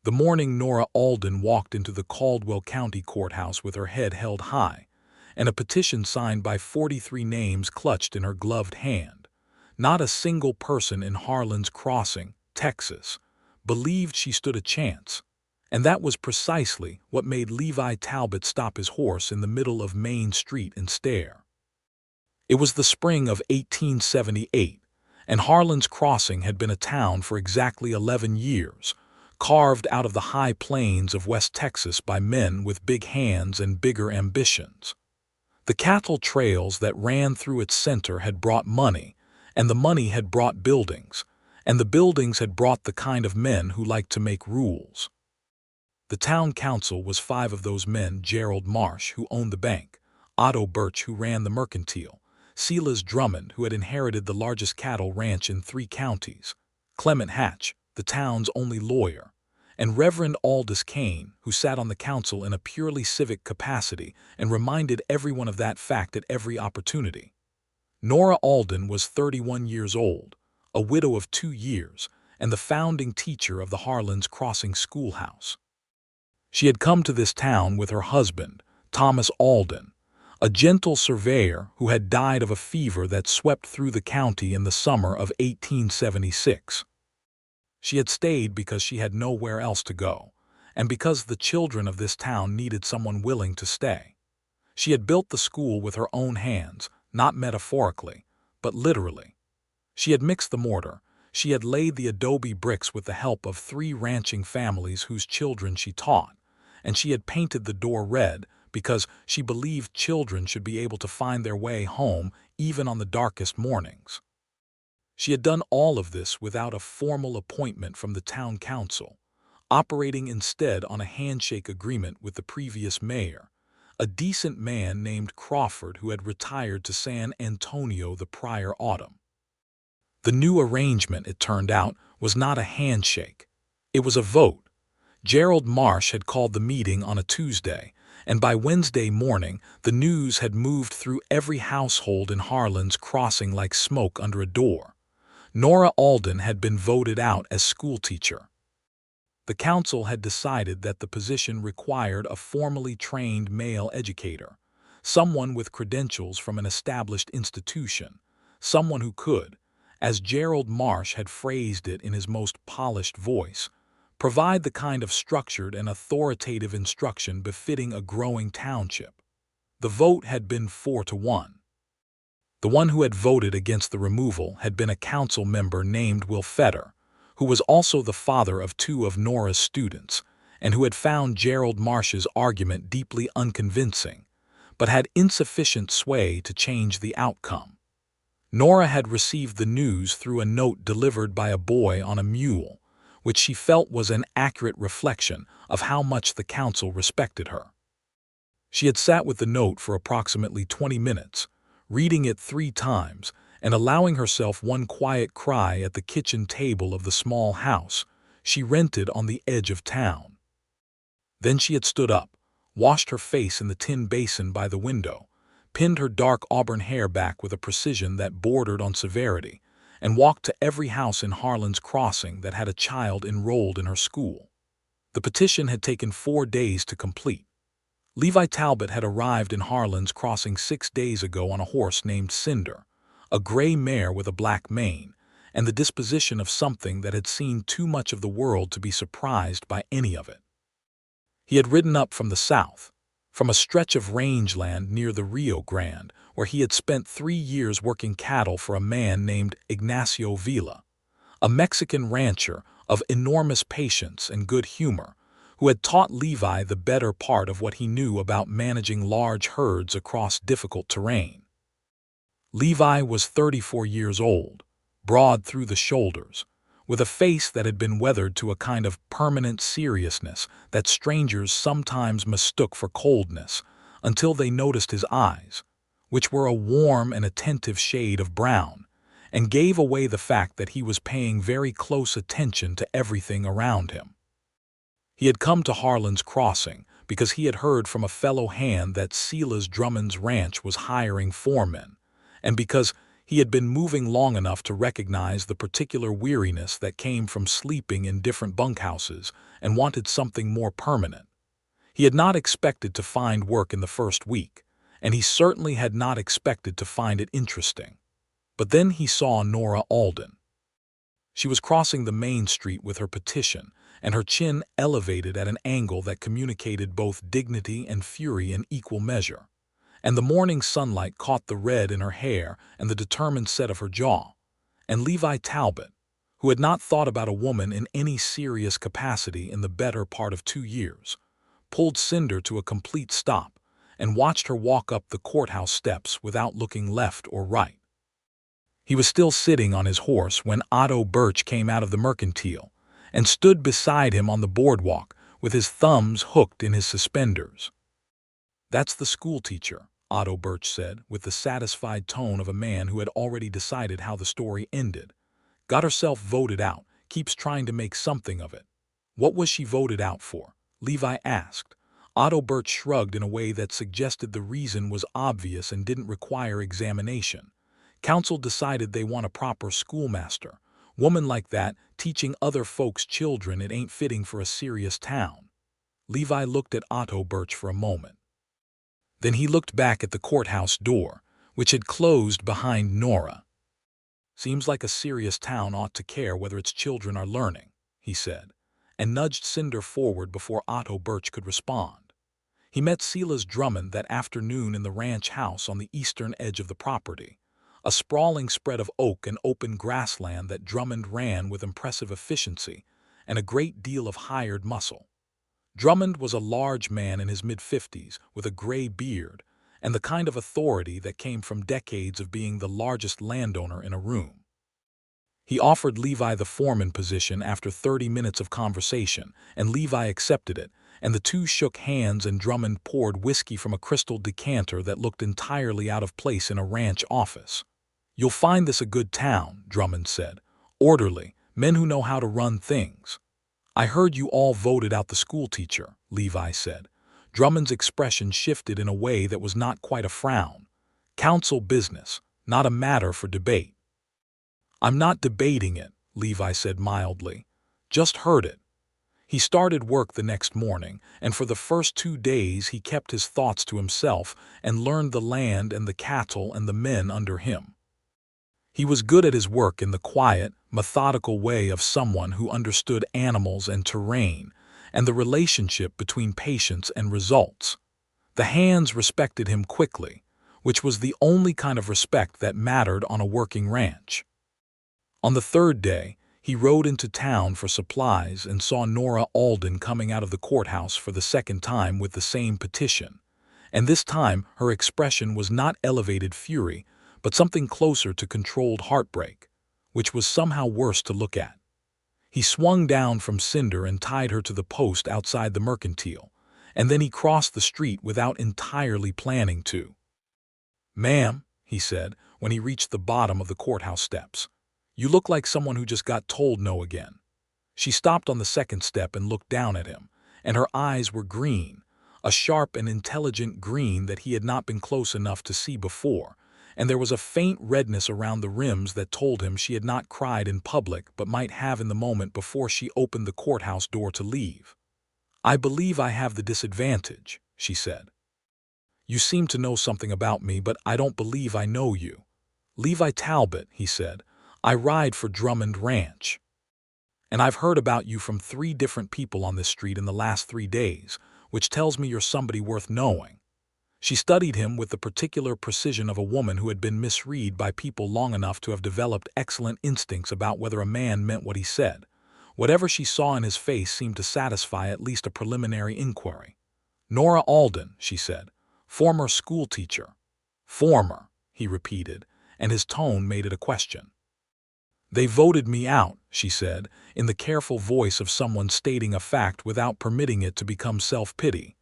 The morning Nora Alden walked into the Caldwell County Courthouse with her head held high, and a petition signed by 43 names clutched in her gloved hand. Not a single person in Harlan's Crossing, Texas, believed she stood a chance, and that was precisely what made Levi Talbot stop his horse in the middle of Main Street and stare. It was the spring of 1878, and Harlan's Crossing had been a town for exactly 11 years, carved out of the high plains of West Texas by men with big hands and bigger ambitions. The cattle trails that ran through its center had brought money, and the money had brought buildings, and the buildings had brought the kind of men who liked to make rules. The town council was 5 of those men: Gerald Marsh, who owned the bank; Otto Birch, who ran the mercantile; Silas Drummond, who had inherited the largest cattle ranch in 3 counties; Clement Hatch, the town's only lawyer; and Reverend Aldous Kane, who sat on the council in a purely civic capacity and reminded everyone of that fact at every opportunity. Nora Alden was 31 years old, a widow of 2 years, and the founding teacher of the Harlan's Crossing schoolhouse. She had come to this town with her husband, Thomas Alden, a gentle surveyor who had died of a fever that swept through the county in the summer of 1876. She had stayed because she had nowhere else to go, and because the children of this town needed someone willing to stay. She had built the school with her own hands, not metaphorically, but literally. She had mixed the mortar. She had laid the adobe bricks with the help of 3 ranching families whose children she taught, and she had painted the door red because she believed children should be able to find their way home even on the darkest mornings. She had done all of this without a formal appointment from the town council, operating instead on a handshake agreement with the previous mayor, a decent man named Crawford who had retired to San Antonio the prior autumn. The new arrangement, it turned out, was not a handshake. It was a vote. Gerald Marsh had called the meeting on a Tuesday, and by Wednesday morning the news had moved through every household in Harlan's Crossing like smoke under a door. Nora Alden had been voted out as schoolteacher. The council had decided that the position required a formally trained male educator, someone with credentials from an established institution, someone who could, as Gerald Marsh had phrased it in his most polished voice, provide the kind of structured and authoritative instruction befitting a growing township. The vote had been 4-1. The one who had voted against the removal had been a council member named Will Fetter, who was also the father of 2 of Nora's students, and who had found Gerald Marsh's argument deeply unconvincing, but had insufficient sway to change the outcome. Nora had received the news through a note delivered by a boy on a mule, which she felt was an accurate reflection of how much the council respected her. She had sat with the note for approximately 20 minutes, reading it 3 times and allowing herself one quiet cry at the kitchen table of the small house she rented on the edge of town. Then she had stood up, washed her face in the tin basin by the window, pinned her dark auburn hair back with a precision that bordered on severity, and walked to every house in Harlan's Crossing that had a child enrolled in her school. The petition had taken 4 days to complete. Levi Talbot had arrived in Harlan's Crossing 6 days ago on a horse named Cinder, a gray mare with a black mane, and the disposition of something that had seen too much of the world to be surprised by any of it. He had ridden up from the south, from a stretch of rangeland near the Rio Grande, where he had spent 3 years working cattle for a man named Ignacio Villa, a Mexican rancher of enormous patience and good humor, who had taught Levi the better part of what he knew about managing large herds across difficult terrain. Levi was 34 years old, broad through the shoulders, with a face that had been weathered to a kind of permanent seriousness that strangers sometimes mistook for coldness until they noticed his eyes, which were a warm and attentive shade of brown, and gave away the fact that he was paying very close attention to everything around him. He had come to Harlan's Crossing because he had heard from a fellow hand that Silas Drummond's ranch was hiring foremen, and because He had been moving long enough to recognize the particular weariness that came from sleeping in different bunkhouses and wanted something more permanent. He had not expected to find work in the first week, and he certainly had not expected to find it interesting. But then he saw Nora Alden. She was crossing the main street with her petition, and her chin elevated at an angle that communicated both dignity and fury in equal measure. And the morning sunlight caught the red in her hair and the determined set of her jaw. And Levi Talbot, who had not thought about a woman in any serious capacity in the better part of 2 years, pulled Cinder to a complete stop and watched her walk up the courthouse steps without looking left or right. He was still sitting on his horse when Otto Birch came out of the mercantile and stood beside him on the boardwalk with his thumbs hooked in his suspenders. "That's the schoolteacher," Otto Birch said, with the satisfied tone of a man who had already decided how the story ended. "Got herself voted out, keeps trying to make something of it." "What was she voted out for?" Levi asked. Otto Birch shrugged in a way that suggested the reason was obvious and didn't require examination. "Council decided they want a proper schoolmaster. Woman like that, teaching other folks' children, it ain't fitting for a serious town." Levi looked at Otto Birch for a moment. Then he looked back at the courthouse door, which had closed behind Nora. "Seems like a serious town ought to care whether its children are learning," he said, and nudged Cinder forward before Otto Birch could respond. He met Silas Drummond that afternoon in the ranch house on the eastern edge of the property, a sprawling spread of oak and open grassland that Drummond ran with impressive efficiency and a great deal of hired muscle. Drummond was a large man in his mid-50s with a gray beard and the kind of authority that came from decades of being the largest landowner in a room. He offered Levi the foreman position after 30 minutes of conversation, and Levi accepted it, and the two shook hands and Drummond poured whiskey from a crystal decanter that looked entirely out of place in a ranch office. "You'll find this a good town," Drummond said. "Orderly, men who know how to run things." "I heard you all voted out the schoolteacher," Levi said. Drummond's expression shifted in a way that was not quite a frown. "Council business, not a matter for debate." "I'm not debating it," Levi said mildly. "Just heard it." He started work the next morning, and for the first 2 days he kept his thoughts to himself and learned the land and the cattle and the men under him. He was good at his work in the quiet, methodical way of someone who understood animals and terrain, and the relationship between patients and results. The hands respected him quickly, which was the only kind of respect that mattered on a working ranch. On the 3rd day, he rode into town for supplies and saw Nora Alden coming out of the courthouse for the 2nd time with the same petition. And this time her expression was not elevated fury, but something closer to controlled heartbreak, which was somehow worse to look at. He swung down from Cinder and tied her to the post outside the mercantile, and then he crossed the street without entirely planning to. "Ma'am," he said when he reached the bottom of the courthouse steps, "you look like someone who just got told no again." She stopped on the 2nd step and looked down at him, and her eyes were green, a sharp and intelligent green that he had not been close enough to see before, and there was a faint redness around the rims that told him she had not cried in public but might have in the moment before she opened the courthouse door to leave. "I believe I have the disadvantage," she said. "You seem to know something about me, but I don't believe I know you." "Levi Talbot," he said. "I ride for Drummond Ranch. And I've heard about you from 3 different people on this street in the last 3 days, which tells me you're somebody worth knowing." She studied him with the particular precision of a woman who had been misread by people long enough to have developed excellent instincts about whether a man meant what he said. Whatever she saw in his face seemed to satisfy at least a preliminary inquiry. "Nora Alden," she said. "Former schoolteacher." "Former," he repeated, and his tone made it a question. "They voted me out," she said, in the careful voice of someone stating a fact without permitting it to become self-pity.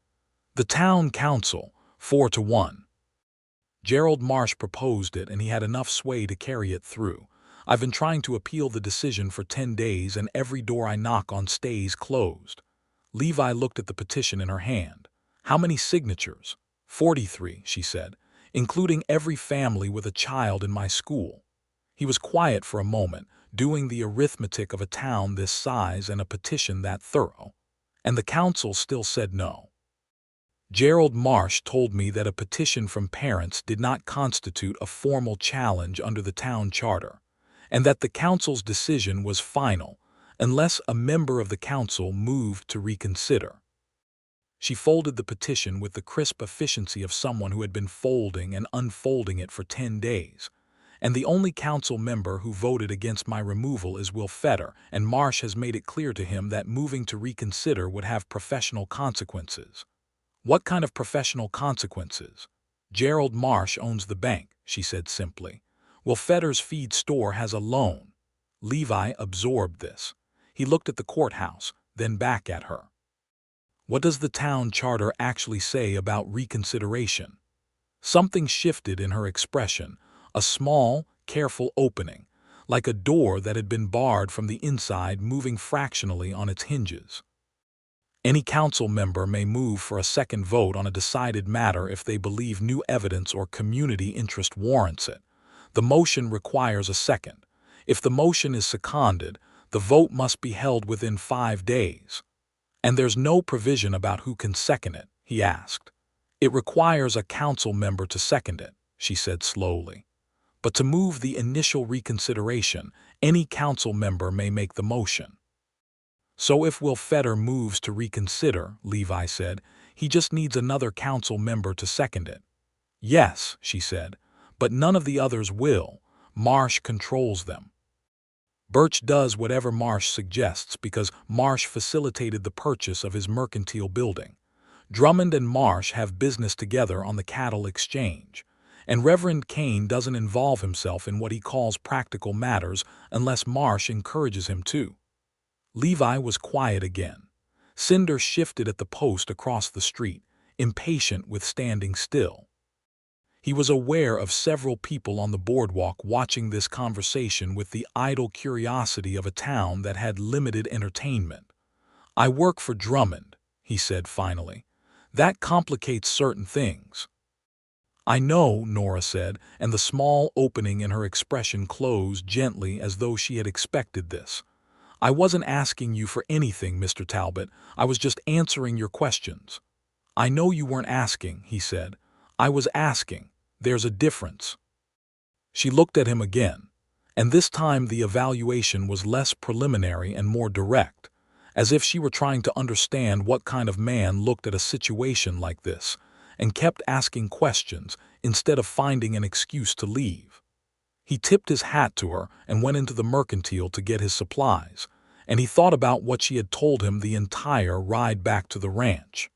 "The town council, 4-1. Gerald Marsh proposed it, and he had enough sway to carry it through. I've been trying to appeal the decision for 10 days, and every door I knock on stays closed." Levi looked at the petition in her hand. "How many signatures?" 43, she said. including every family with a child in my school." He was quiet for a moment, doing the arithmetic of a town this size and a petition that thorough. And the council still said no. Gerald Marsh told me that a petition from parents did not constitute a formal challenge under the town charter, and that the council's decision was final unless a member of the council moved to reconsider. She folded the petition with the crisp efficiency of someone who had been folding and unfolding it for 10 days. "And the only council member who voted against my removal is Will Fetter, and Marsh has made it clear to him that moving to reconsider would have professional consequences." "What kind of professional consequences?" "Gerald Marsh owns the bank," she said simply. "Will Fetter's feed store has a loan." Levi absorbed this. He looked at the courthouse, then back at her. "What does the town charter actually say about reconsideration?" Something shifted in her expression, a small, careful opening, like a door that had been barred from the inside moving fractionally on its hinges. "Any council member may move for a second vote on a decided matter if they believe new evidence or community interest warrants it. The motion requires a second. If the motion is seconded, the vote must be held within 5 days. And there's no provision about who can second it," he asked. "It requires a council member to second it," she said slowly. "But to move the initial reconsideration, any council member may make the motion." "So if Will Fetter moves to reconsider," Levi said, "he just needs another council member to second it." "Yes," she said, "but none of the others will. Marsh controls them. Birch does whatever Marsh suggests because Marsh facilitated the purchase of his mercantile building. Drummond and Marsh have business together on the cattle exchange. And Reverend Kane doesn't involve himself in what he calls practical matters unless Marsh encourages him to." Levi was quiet again. Cinder shifted at the post across the street, impatient with standing still. He was aware of several people on the boardwalk watching this conversation with the idle curiosity of a town that had limited entertainment. "I work for Drummond," he said finally. "That complicates certain things." "I know," Nora said, and the small opening in her expression closed gently as though she had expected this. "I wasn't asking you for anything, Mr. Talbot. I was just answering your questions." "I know you weren't asking," he said. "I was asking. There's a difference." She looked at him again, and this time the evaluation was less preliminary and more direct, as if she were trying to understand what kind of man looked at a situation like this, and kept asking questions instead of finding an excuse to leave. He tipped his hat to her and went into the mercantile to get his supplies, and he thought about what she had told him the entire ride back to the ranch.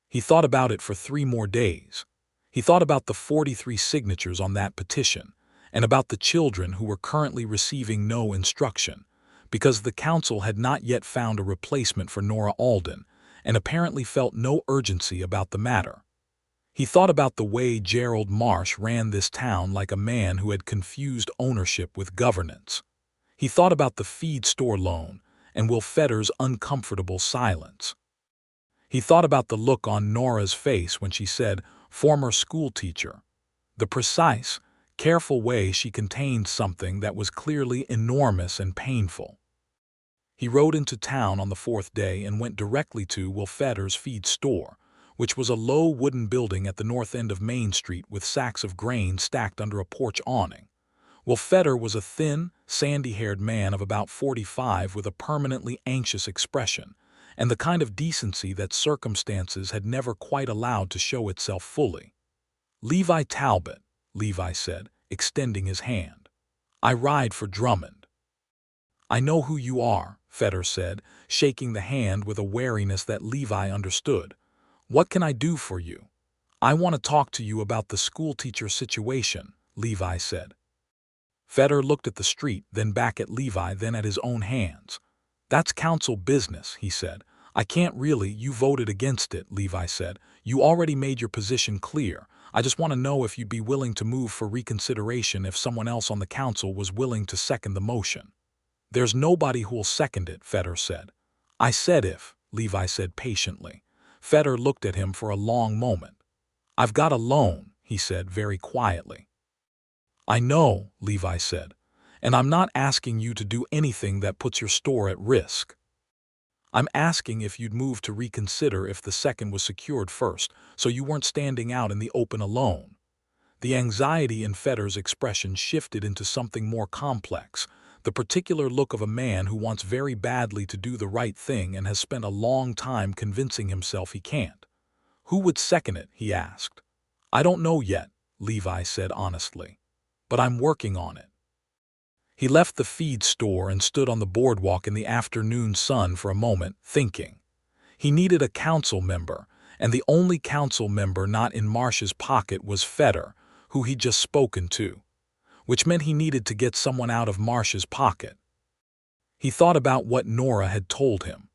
He thought about it for 3 more days. He thought about the 43 signatures on that petition, and about the children who were currently receiving no instruction, because the council had not yet found a replacement for Nora Alden, and apparently felt no urgency about the matter. He thought about the way Gerald Marsh ran this town like a man who had confused ownership with governance. He thought about the feed store loan and Will Fetter's uncomfortable silence. He thought about the look on Nora's face when she said, "former school teacher," the precise, careful way she contained something that was clearly enormous and painful. He rode into town on the 4th day and went directly to Will Fetter's feed store, which was a low wooden building at the north end of Main Street with sacks of grain stacked under a porch awning. Will Fetter was a thin, sandy-haired man of about 45 with a permanently anxious expression, and the kind of decency that circumstances had never quite allowed to show itself fully. "Levi Talbot," Levi said, extending his hand. "I ride for Drummond." "I know who you are," Fetter said, shaking the hand with a wariness that Levi understood. "What can I do for you?" "I want to talk to you about the schoolteacher situation," Levi said. Fetter looked at the street, then back at Levi, then at his own hands. "That's council business," he said. "I can't really." "You voted against it," Levi said. "You already made your position clear. I just want to know if you'd be willing to move for reconsideration if someone else on the council was willing to second the motion." "There's nobody who'll second it," Fetter said. "I said if," Levi said patiently. Fetter looked at him for a long moment. "I've got a loan," he said very quietly. I know, Levi said, and I'm not asking you to do anything that puts your store at risk. I'm asking if you'd move to reconsider if the second was secured first, so you weren't standing out in the open alone. The anxiety in Fetter's expression shifted into something more complex, the particular look of a man who wants very badly to do the right thing and has spent a long time convincing himself he can't. Who would second it, he asked. I don't know yet, Levi said honestly, but I'm working on it. He left the feed store and stood on the boardwalk in the afternoon sun for a moment, thinking. He needed a council member, and the only council member not in Marsh's pocket was Fetter, who he'd just spoken to, which meant he needed to get someone out of Marsh's pocket. He thought about what Nora had told him.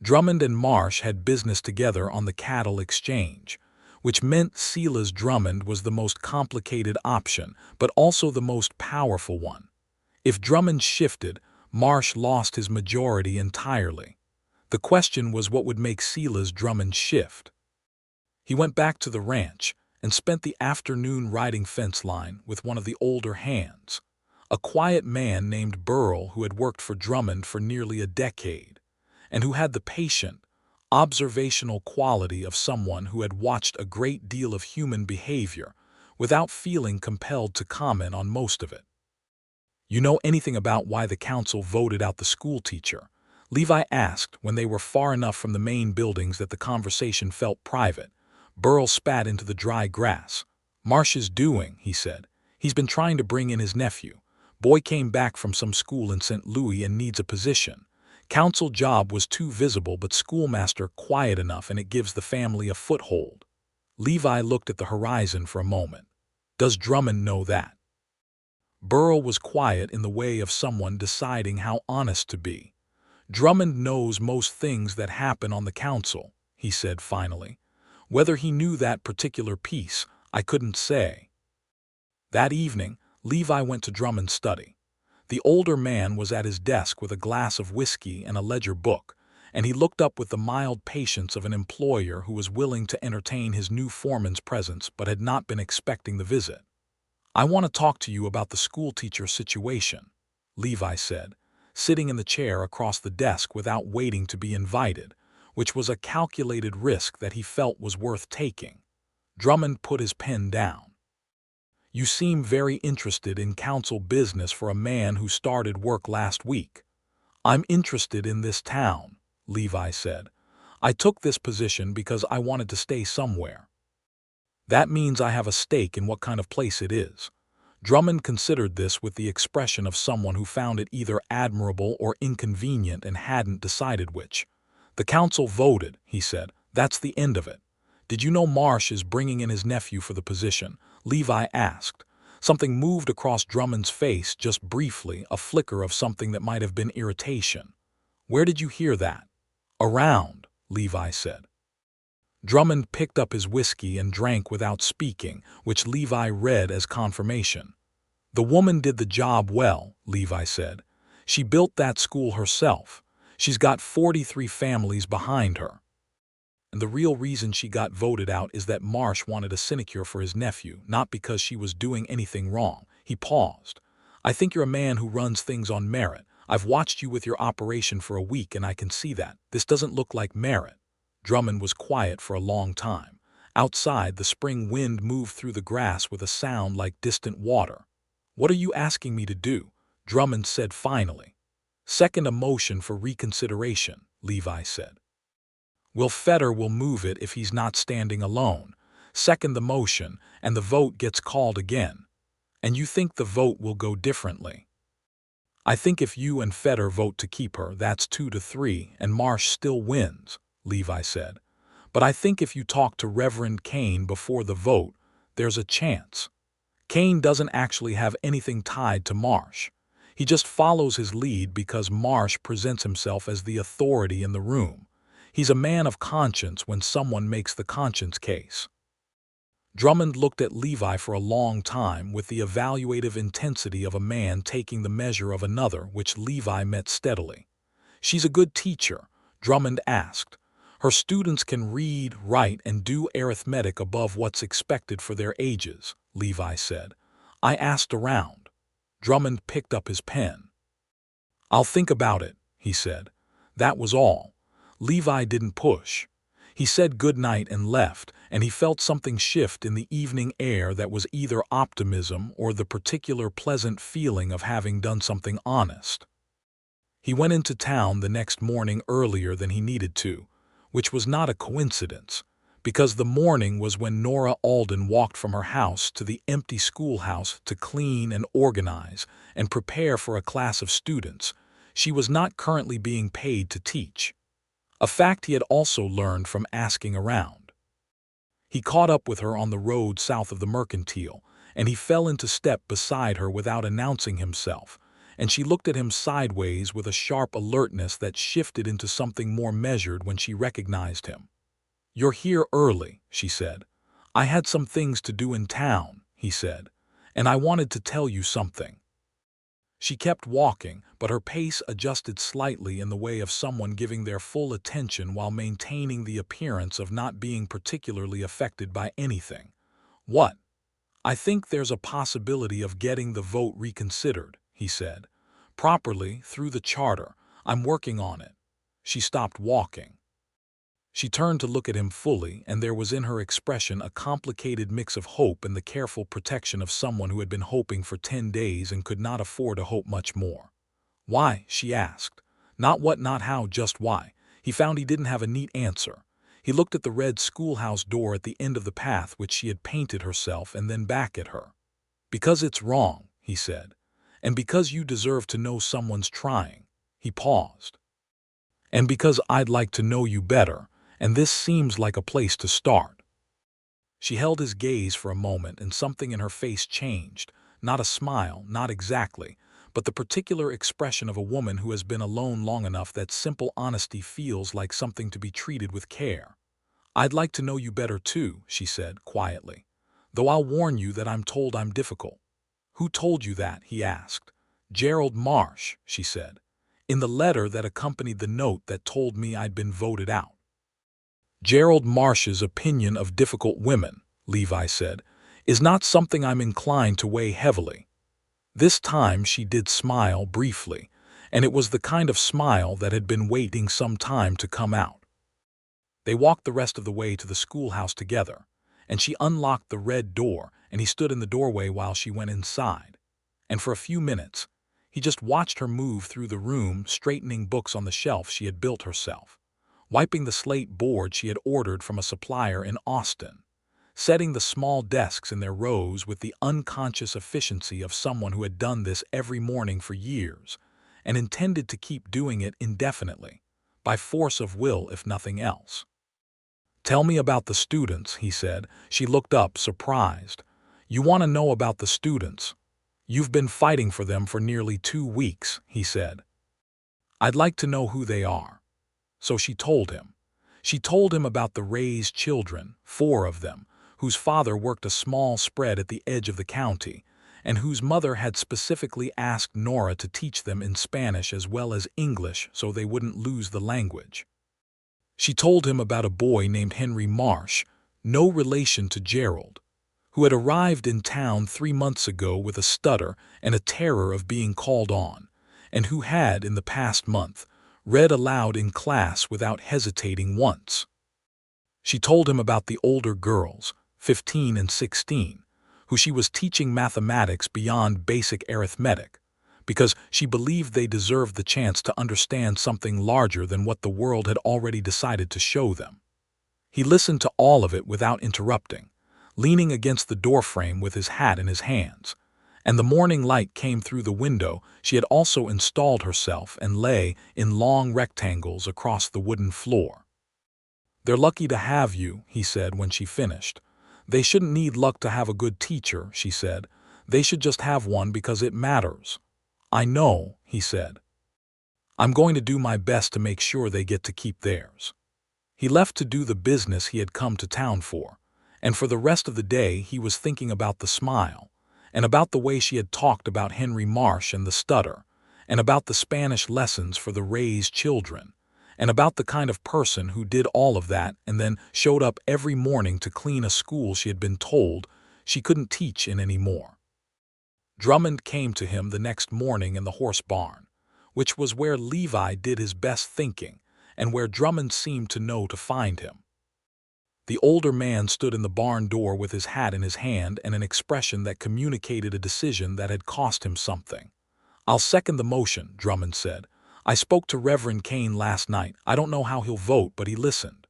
Drummond and Marsh had business together on the cattle exchange, which meant Silas Drummond was the most complicated option, but also the most powerful one. If Drummond shifted, Marsh lost his majority entirely. The question was what would make Silas Drummond shift. He went back to the ranch and spent the afternoon riding fence line with one of the older hands, a quiet man named Burl who had worked for Drummond for nearly a decade, and who had the patient, observational quality of someone who had watched a great deal of human behavior without feeling compelled to comment on most of it. You know anything about why the council voted out the school teacher? Levi asked when they were far enough from the main buildings that the conversation felt private. Burl spat into the dry grass. Marsh is doing, he said. He's been trying to bring in his nephew. Boy came back from some school in St. Louis and needs a position. Council job was too visible, but schoolmaster quiet enough, and it gives the family a foothold. Levi looked at the horizon for a moment. Does Drummond know that? Burl was quiet in the way of someone deciding how honest to be. Drummond knows most things that happen on the council, he said finally. Whether he knew that particular piece, I couldn't say. That evening, Levi went to Drummond's study. The older man was at his desk with a glass of whiskey and a ledger book, and he looked up with the mild patience of an employer who was willing to entertain his new foreman's presence but had not been expecting the visit. I want to talk to you about the schoolteacher situation, Levi said, sitting in the chair across the desk without waiting to be invited, which was a calculated risk that he felt was worth taking. Drummond put his pen down. You seem very interested in council business for a man who started work last week. I'm interested in this town, Levi said. I took this position because I wanted to stay somewhere. That means I have a stake in what kind of place it is. Drummond considered this with the expression of someone who found it either admirable or inconvenient and hadn't decided which. The council voted, he said. That's the end of it. Did you know Marsh is bringing in his nephew for the position? Levi asked. Something moved across Drummond's face just briefly, a flicker of something that might have been irritation. Where did you hear that? Around, Levi said. Drummond picked up his whiskey and drank without speaking, which Levi read as confirmation. The woman did the job well, Levi said. She built that school herself. She's got 43 families behind her. And the real reason she got voted out is that Marsh wanted a sinecure for his nephew, not because she was doing anything wrong. He paused. I think you're a man who runs things on merit. I've watched you with your operation for a week and I can see that. This doesn't look like merit. Drummond was quiet for a long time. Outside, the spring wind moved through the grass with a sound like distant water. What are you asking me to do? Drummond said finally. Second a motion for reconsideration, Levi said. Will Fetter will move it if he's not standing alone. Second the motion, and the vote gets called again. And you think the vote will go differently? I think if you and Fetter vote to keep her, that's 2-3, and Marsh still wins, Levi said. But I think if you talk to Reverend Kane before the vote, there's a chance. Kane doesn't actually have anything tied to Marsh. He just follows his lead because Marsh presents himself as the authority in the room. He's a man of conscience when someone makes the conscience case. Drummond looked at Levi for a long time with the evaluative intensity of a man taking the measure of another, which Levi met steadily. She's a good teacher, Drummond asked. Her students can read, write, and do arithmetic above what's expected for their ages, Levi said. I asked around. Drummond picked up his pen. I'll think about it, he said. That was all. Levi didn't push. He said good night and left, and he felt something shift in the evening air that was either optimism or the particular pleasant feeling of having done something honest. He went into town the next morning earlier than he needed to, which was not a coincidence, because the morning was when Nora Alden walked from her house to the empty schoolhouse to clean and organize and prepare for a class of students she was not currently being paid to teach, a fact he had also learned from asking around. He caught up with her on the road south of the Mercantile, and he fell into step beside her without announcing himself, and she looked at him sideways with a sharp alertness that shifted into something more measured when she recognized him. "You're here early," she said. "I had some things to do in town," he said, "and I wanted to tell you something." She kept walking, but her pace adjusted slightly in the way of someone giving their full attention while maintaining the appearance of not being particularly affected by anything. "What?" "I think there's a possibility of getting the vote reconsidered," he said. "Properly, through the charter. I'm working on it." She stopped walking. She turned to look at him fully, and there was in her expression a complicated mix of hope and the careful protection of someone who had been hoping for 10 days and could not afford to hope much more. "Why?" she asked. Not what, not how, just why. He found he didn't have a neat answer. He looked at the red schoolhouse door at the end of the path which she had painted herself and then back at her. "Because it's wrong," he said. "And because you deserve to know someone's trying." He paused. "And because I'd like to know you better. And this seems like a place to start." She held his gaze for a moment, and something in her face changed. Not a smile, not exactly, but the particular expression of a woman who has been alone long enough that simple honesty feels like something to be treated with care. "I'd like to know you better too," she said quietly. "Though I'll warn you that I'm told I'm difficult." "Who told you that?" he asked. "Gerald Marsh," she said. "In the letter that accompanied the note that told me I'd been voted out." "Gerald Marsh's opinion of difficult women," Levi said, "is not something I'm inclined to weigh heavily." This time she did smile briefly, and it was the kind of smile that had been waiting some time to come out. They walked the rest of the way to the schoolhouse together, and she unlocked the red door, and he stood in the doorway while she went inside. And for a few minutes, he just watched her move through the room, straightening books on the shelf she had built herself, wiping the slate board she had ordered from a supplier in Austin, setting the small desks in their rows with the unconscious efficiency of someone who had done this every morning for years and intended to keep doing it indefinitely, by force of will if nothing else. "Tell me about the students," he said. She looked up, surprised. "You want to know about the students? You've been fighting for them for nearly 2 weeks," he said. "I'd like to know who they are." So she told him. She told him about the Ray's children, 4 of them, whose father worked a small spread at the edge of the county, and whose mother had specifically asked Nora to teach them in Spanish as well as English so they wouldn't lose the language. She told him about a boy named Henry Marsh, no relation to Gerald, who had arrived in town 3 months ago with a stutter and a terror of being called on, and who had, in the past month, read aloud in class without hesitating once. She told him about the older girls, 15 and 16, who she was teaching mathematics beyond basic arithmetic, because she believed they deserved the chance to understand something larger than what the world had already decided to show them. He listened to all of it without interrupting, leaning against the doorframe with his hat in his hands, and the morning light came through the window she had also installed herself and lay in long rectangles across the wooden floor. "They're lucky to have you," he said when she finished. "They shouldn't need luck to have a good teacher," she said. "They should just have one because it matters." "I know," he said. "I'm going to do my best to make sure they get to keep theirs." He left to do the business he had come to town for, and for the rest of the day he was thinking about the smile, and about the way she had talked about Henry Marsh and the stutter, and about the Spanish lessons for the Ray's children, and about the kind of person who did all of that and then showed up every morning to clean a school she had been told she couldn't teach in anymore. Drummond came to him the next morning in the horse barn, which was where Levi did his best thinking and where Drummond seemed to know to find him. The older man stood in the barn door with his hat in his hand and an expression that communicated a decision that had cost him something. "I'll second the motion," Drummond said. "I spoke to Reverend Kane last night. I don't know how he'll vote, but he listened."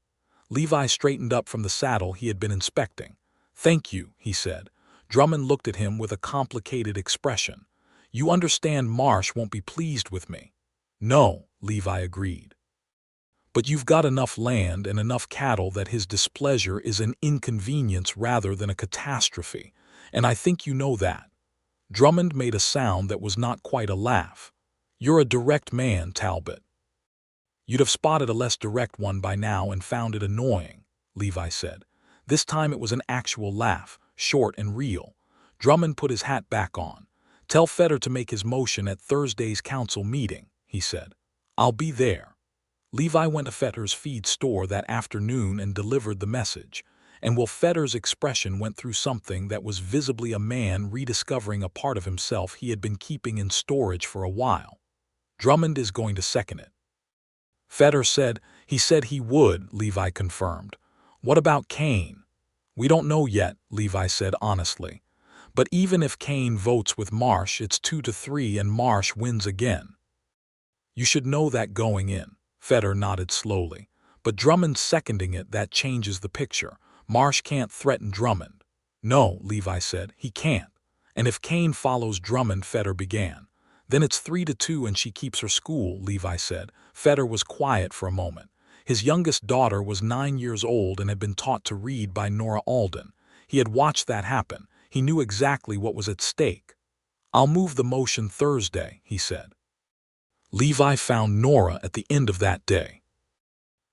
Levi straightened up from the saddle he had been inspecting. "Thank you," he said. Drummond looked at him with a complicated expression. "You understand Marsh won't be pleased with me." "No," Levi agreed. "But you've got enough land and enough cattle that his displeasure is an inconvenience rather than a catastrophe, and I think you know that." Drummond made a sound that was not quite a laugh. "You're a direct man, Talbot." "You'd have spotted a less direct one by now and found it annoying," Levi said. This time it was an actual laugh, short and real. Drummond put his hat back on. "Tell Fetter to make his motion at Thursday's council meeting," he said. "I'll be there." Levi went to Fetter's feed store that afternoon and delivered the message, and Will Fetter's expression went through something that was visibly a man rediscovering a part of himself he had been keeping in storage for a while. "Drummond is going to second it." Fetter said he would, Levi confirmed. "What about Kane?" "We don't know yet," Levi said honestly. "But even if Kane votes with Marsh, it's 2-3 and Marsh wins again." "You should know that going in." Fetter nodded slowly. "But Drummond seconding it, that changes the picture. Marsh can't threaten Drummond." "No," Levi said, "he can't." "And if Kane follows Drummond," Fetter began. "Then it's 3-2 and she keeps her school," Levi said. Fetter was quiet for a moment. His youngest daughter was 9 years old and had been taught to read by Nora Alden. He had watched that happen. He knew exactly what was at stake. "I'll move the motion Thursday," he said. Levi found Nora at the end of that day.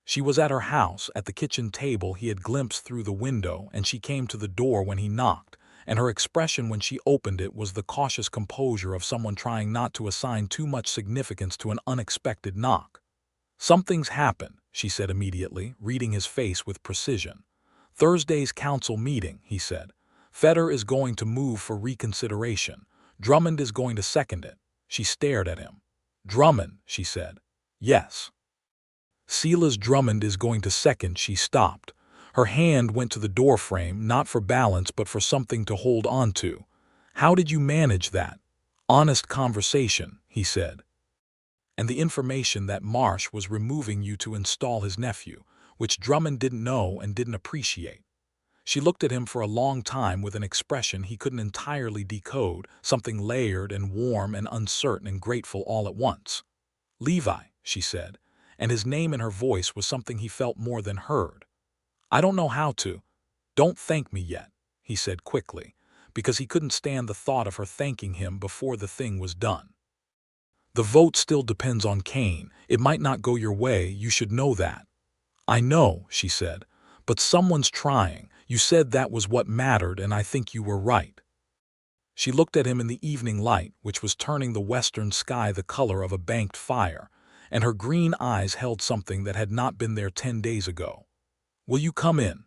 She was at her house, at the kitchen table he had glimpsed through the window, and she came to the door when he knocked, and her expression when she opened it was the cautious composure of someone trying not to assign too much significance to an unexpected knock. "Something's happened," she said immediately, reading his face with precision. "Thursday's council meeting," he said. "Fetter is going to move for reconsideration. Drummond is going to second it." She stared at him. "Drummond," she said. "Yes." "Silas Drummond is going to second." She stopped. Her hand went to the doorframe, not for balance but for something to hold on to. "How did you manage that?" "Honest conversation," he said. "And the information that Marsh was removing you to install his nephew, which Drummond didn't know and didn't appreciate." She looked at him for a long time with an expression he couldn't entirely decode, something layered and warm and uncertain and grateful all at once. "Levi," she said, and his name in her voice was something he felt more than heard. "I don't know how to." "Don't thank me yet," he said quickly, because he couldn't stand the thought of her thanking him before the thing was done. "The vote still depends on Kane. It might not go your way, you should know that." "I know," she said, "but someone's trying. You said that was what mattered, and I think you were right." She looked at him in the evening light, which was turning the western sky the color of a banked fire, and her green eyes held something that had not been there 10 days ago. "Will you come in?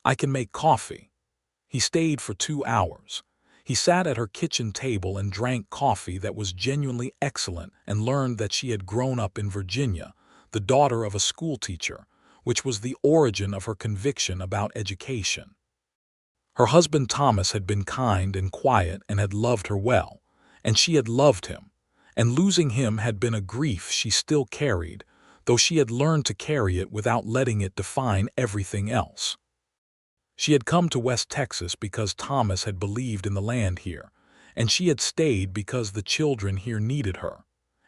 I can make coffee." He stayed for 2 hours. He sat at her kitchen table and drank coffee that was genuinely excellent and learned that she had grown up in Virginia, the daughter of a schoolteacher, which was the origin of her conviction about education. Her husband Thomas had been kind and quiet and had loved her well, and she had loved him, and losing him had been a grief she still carried, though she had learned to carry it without letting it define everything else. She had come to West Texas because Thomas had believed in the land here, and she had stayed because the children here needed her,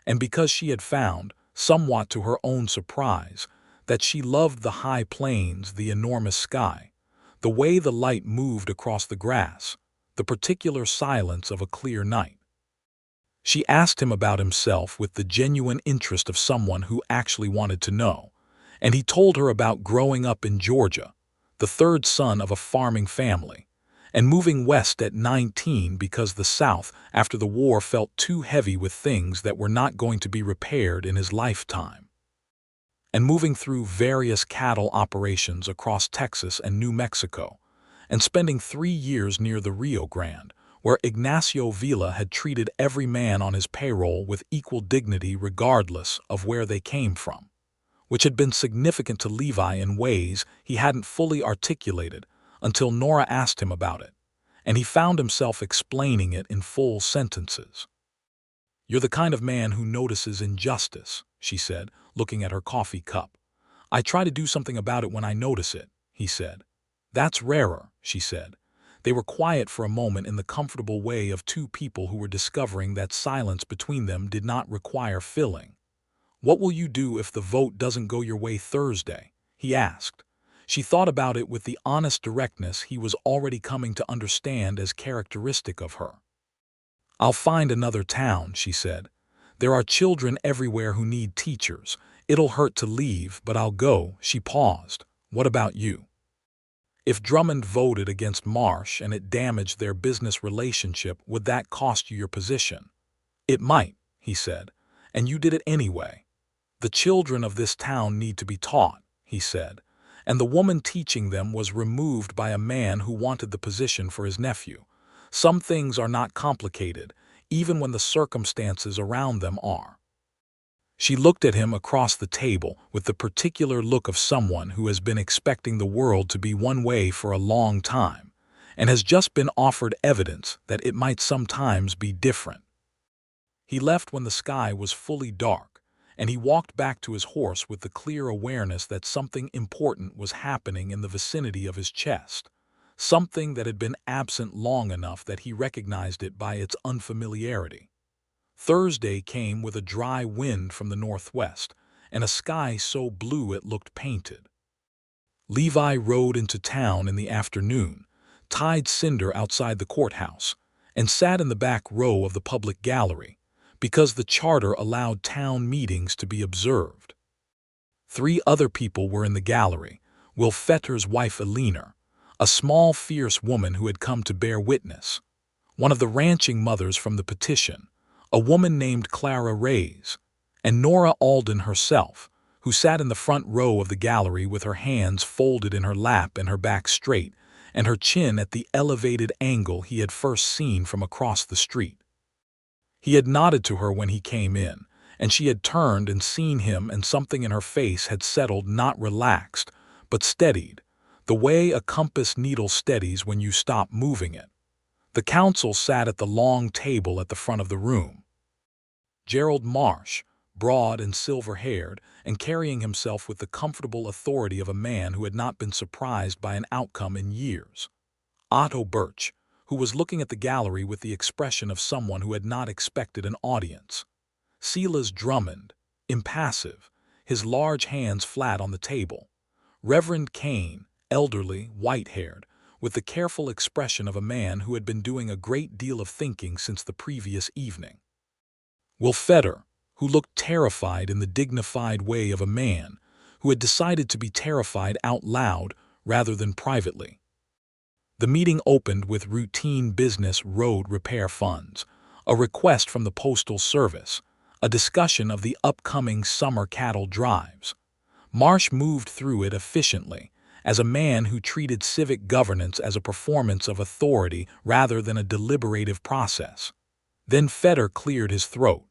and because she had found, somewhat to her own surprise, that she loved the high plains, the enormous sky, the way the light moved across the grass, the particular silence of a clear night. She asked him about himself with the genuine interest of someone who actually wanted to know, and he told her about growing up in Georgia, the third son of a farming family, and moving west at 19 because the South after the war felt too heavy with things that were not going to be repaired in his lifetime. and moving through various cattle operations across Texas and New Mexico, and spending 3 years near the Rio Grande, where Ignacio Villa had treated every man on his payroll with equal dignity regardless of where they came from, which had been significant to Levi in ways he hadn't fully articulated until Nora asked him about it, and he found himself explaining it in full sentences. "You're the kind of man who notices injustice," she said, looking at her coffee cup. "I try to do something about it when I notice it," he said. "That's rarer," she said. They were quiet for a moment in the comfortable way of two people who were discovering that silence between them did not require filling. "What will you do if the vote doesn't go your way Thursday?" he asked. She thought about it with the honest directness he was already coming to understand as characteristic of her. "I'll find another town," she said. "There are children everywhere who need teachers. It'll hurt to leave, but I'll go." She paused. "What about you? If Drummond voted against Marsh and it damaged their business relationship, would that cost you your position?" "It might," he said, "and you did it anyway." "The children of this town need to be taught," he said, "and the woman teaching them was removed by a man who wanted the position for his nephew. Some things are not complicated, even when the circumstances around them are." She looked at him across the table with the particular look of someone who has been expecting the world to be one way for a long time, and has just been offered evidence that it might sometimes be different. He left when the sky was fully dark, and he walked back to his horse with the clear awareness that something important was happening in the vicinity of his chest, something that had been absent long enough that he recognized it by its unfamiliarity. Thursday came with a dry wind from the northwest, and a sky so blue it looked painted. Levi rode into town in the afternoon, tied Cinder outside the courthouse, and sat in the back row of the public gallery, because the charter allowed town meetings to be observed. 3 other people were in the gallery: Will Fetter's wife Eleanor, a small, fierce woman who had come to bear witness; one of the ranching mothers from the petition, a woman named Clara Reyes; and Nora Alden herself, who sat in the front row of the gallery with her hands folded in her lap and her back straight, and her chin at the elevated angle he had first seen from across the street. He had nodded to her when he came in, and she had turned and seen him, and something in her face had settled, not relaxed, but steadied, the way a compass needle steadies when you stop moving it. The council sat at the long table at the front of the room. Gerald Marsh, broad and silver-haired, and carrying himself with the comfortable authority of a man who had not been surprised by an outcome in years. Otto Birch, who was looking at the gallery with the expression of someone who had not expected an audience. Silas Drummond, impassive, his large hands flat on the table. Reverend Kane, elderly, white-haired, with the careful expression of a man who had been doing a great deal of thinking since the previous evening. Will Fetter, who looked terrified in the dignified way of a man who had decided to be terrified out loud rather than privately. The meeting opened with routine business: road repair funds, a request from the Postal Service, a discussion of the upcoming summer cattle drives. Marsh moved through it efficiently, as a man who treated civic governance as a performance of authority rather than a deliberative process. Then Fetter cleared his throat.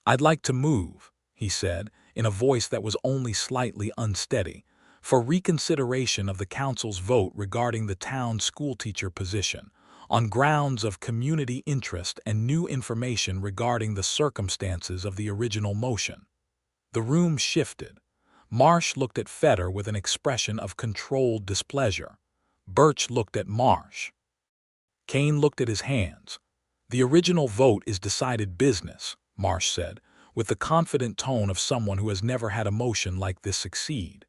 "I'd like to move," he said, in a voice that was only slightly unsteady, "for reconsideration of the council's vote regarding the town schoolteacher position, on grounds of community interest and new information regarding the circumstances of the original motion." The room shifted. Marsh looked at Fetter with an expression of controlled displeasure. Birch looked at Marsh. Kane looked at his hands. "The original vote is decided business," Marsh said, with the confident tone of someone who has never had a motion like this succeed.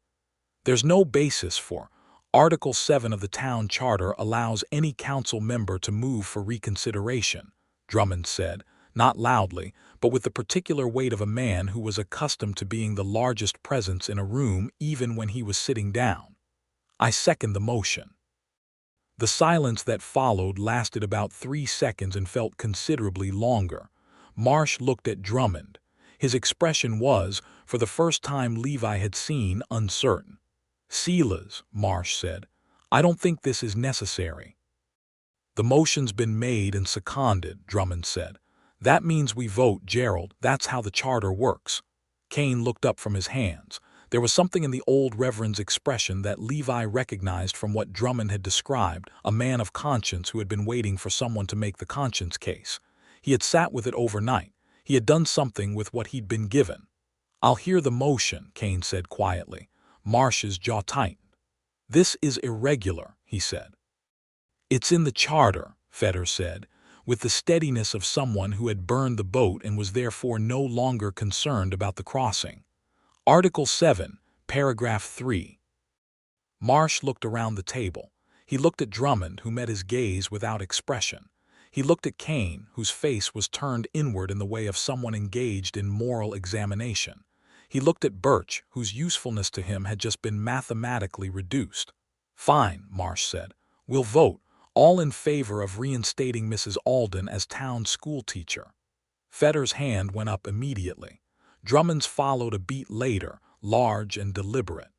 "There's no basis for Article 7 of the town charter allows any council member to move for reconsideration," Drummond said, not loudly, but with the particular weight of a man who was accustomed to being the largest presence in a room even when he was sitting down. "I second the motion." The silence that followed lasted about 3 seconds and felt considerably longer. Marsh looked at Drummond. His expression was, for the first time Levi had seen, uncertain. "Silas," Marsh said, "I don't think this is necessary." "The motion's been made and seconded," Drummond said. "That means we vote, Gerald. That's how the charter works." Kane looked up from his hands. There was something in the old reverend's expression that Levi recognized from what Drummond had described, a man of conscience who had been waiting for someone to make the conscience case. He had sat with it overnight. He had done something with what he'd been given. "I'll hear the motion," Kane said quietly. Marsh's jaw tightened. "This is irregular," he said. "It's in the charter," Fetter said, with the steadiness of someone who had burned the boat and was therefore no longer concerned about the crossing. "Article 7, Paragraph 3. Marsh looked around the table. He looked at Drummond, who met his gaze without expression. He looked at Kane, whose face was turned inward in the way of someone engaged in moral examination. He looked at Birch, whose usefulness to him had just been mathematically reduced. "Fine," Marsh said. "We'll vote. All in favor of reinstating Mrs. Alden as town schoolteacher." Fetter's hand went up immediately. Drummond's followed a beat later, large and deliberate.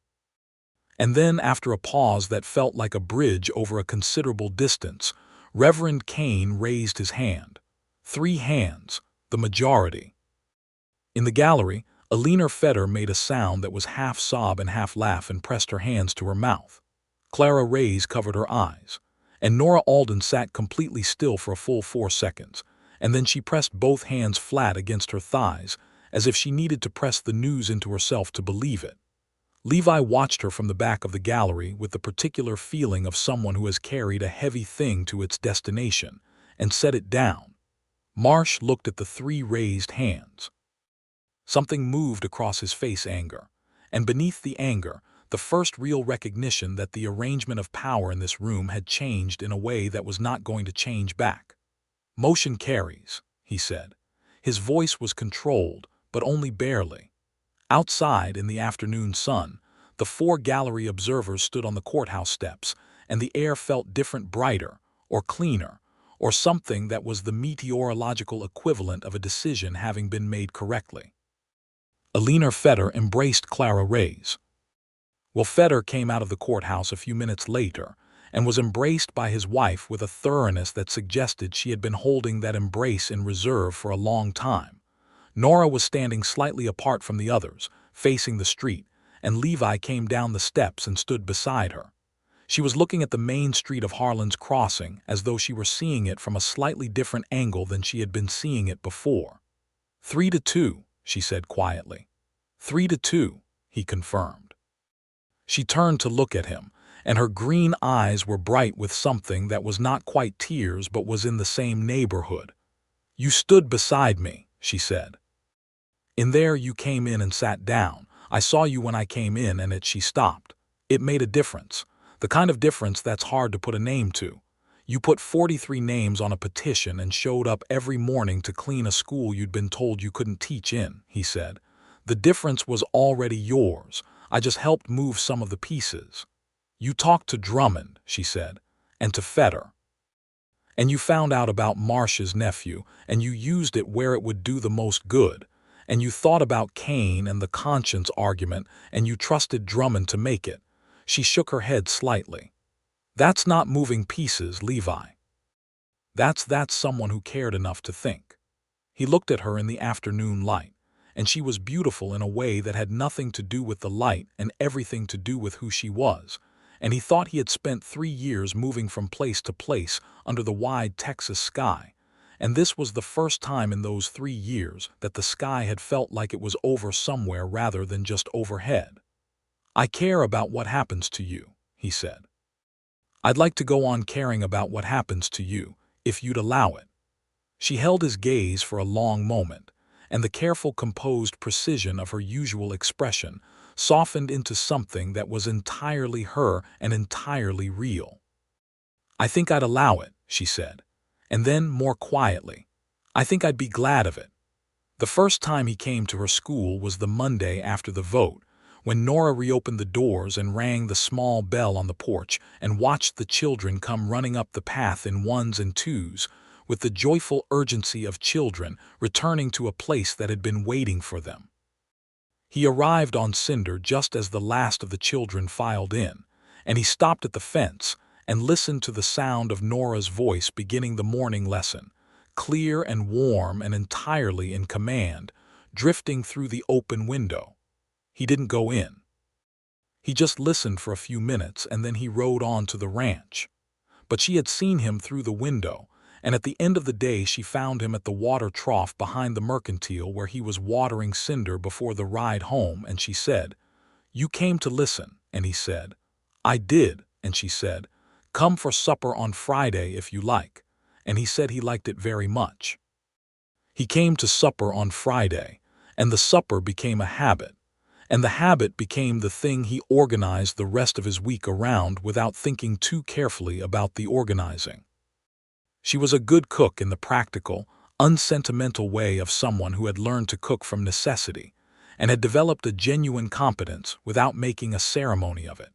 And then, after a pause that felt like a bridge over a considerable distance, Reverend Kane raised his hand. 3 hands, the majority. In the gallery, Alina Fetter made a sound that was half sob and half laugh and pressed her hands to her mouth. Clara Ray's covered her eyes, and Nora Alden sat completely still for a full 4 seconds, and then she pressed both hands flat against her thighs, as if she needed to press the news into herself to believe it. Levi watched her from the back of the gallery with the particular feeling of someone who has carried a heavy thing to its destination and set it down. Marsh looked at the 3 raised hands. Something moved across his face, anger, and beneath the anger, the first real recognition that the arrangement of power in this room had changed in a way that was not going to change back. "Motion carries," he said. His voice was controlled, but only barely. Outside, in the afternoon sun, the 4 gallery observers stood on the courthouse steps, and the air felt different, brighter, or cleaner, or something that was the meteorological equivalent of a decision having been made correctly. Alina Fetter embraced Clara Ray's. Well, Fetter came out of the courthouse a few minutes later and was embraced by his wife with a thoroughness that suggested she had been holding that embrace in reserve for a long time. Nora was standing slightly apart from the others, facing the street, and Levi came down the steps and stood beside her. She was looking at the main street of Harlan's Crossing as though she were seeing it from a slightly different angle than she had been seeing it before. 3-2, she said quietly. 3-2, he confirmed. She turned to look at him, and her green eyes were bright with something that was not quite tears but was in the same neighborhood. "You stood beside me," she said. "In there you came in and sat down. I saw you when I came in and she stopped. It made a difference. The kind of difference that's hard to put a name to. You put 43 names on a petition and showed up every morning to clean a school you'd been told you couldn't teach in," he said. "The difference was already yours. I just helped move some of the pieces. You talked to Drummond," she said, "and to Fetter. And you found out about Marsh's nephew, and you used it where it would do the most good. And you thought about Kane and the conscience argument, and you trusted Drummond to make it." She shook her head slightly. "That's not moving pieces, Levi. That's someone who cared enough to think." He looked at her in the afternoon light, and she was beautiful in a way that had nothing to do with the light and everything to do with who she was, and he thought he had spent 3 years moving from place to place under the wide Texas sky, and this was the first time in those 3 years that the sky had felt like it was over somewhere rather than just overhead. "I care about what happens to you," he said. "I'd like to go on caring about what happens to you, if you'd allow it." She held his gaze for a long moment, and the careful, composed precision of her usual expression softened into something that was entirely her and entirely real. "I think I'd allow it," she said, and then, more quietly, "I think I'd be glad of it." The first time he came to her school was the Monday after the vote, when Nora reopened the doors and rang the small bell on the porch and watched the children come running up the path in 1s and 2s, with the joyful urgency of children returning to a place that had been waiting for them. He arrived on Cinder just as the last of the children filed in, and he stopped at the fence and listened to the sound of Nora's voice beginning the morning lesson, clear and warm and entirely in command, drifting through the open window. He didn't go in. He just listened for a few minutes and then he rode on to the ranch. But she had seen him through the window, and at the end of the day she found him at the water trough behind the mercantile where he was watering Cinder before the ride home, and she said, "You came to listen," and he said, "I did," and she said, "Come for supper on Friday if you like," and he said he liked it very much. He came to supper on Friday, and the supper became a habit, and the habit became the thing he organized the rest of his week around without thinking too carefully about the organizing. She was a good cook in the practical, unsentimental way of someone who had learned to cook from necessity and had developed a genuine competence without making a ceremony of it.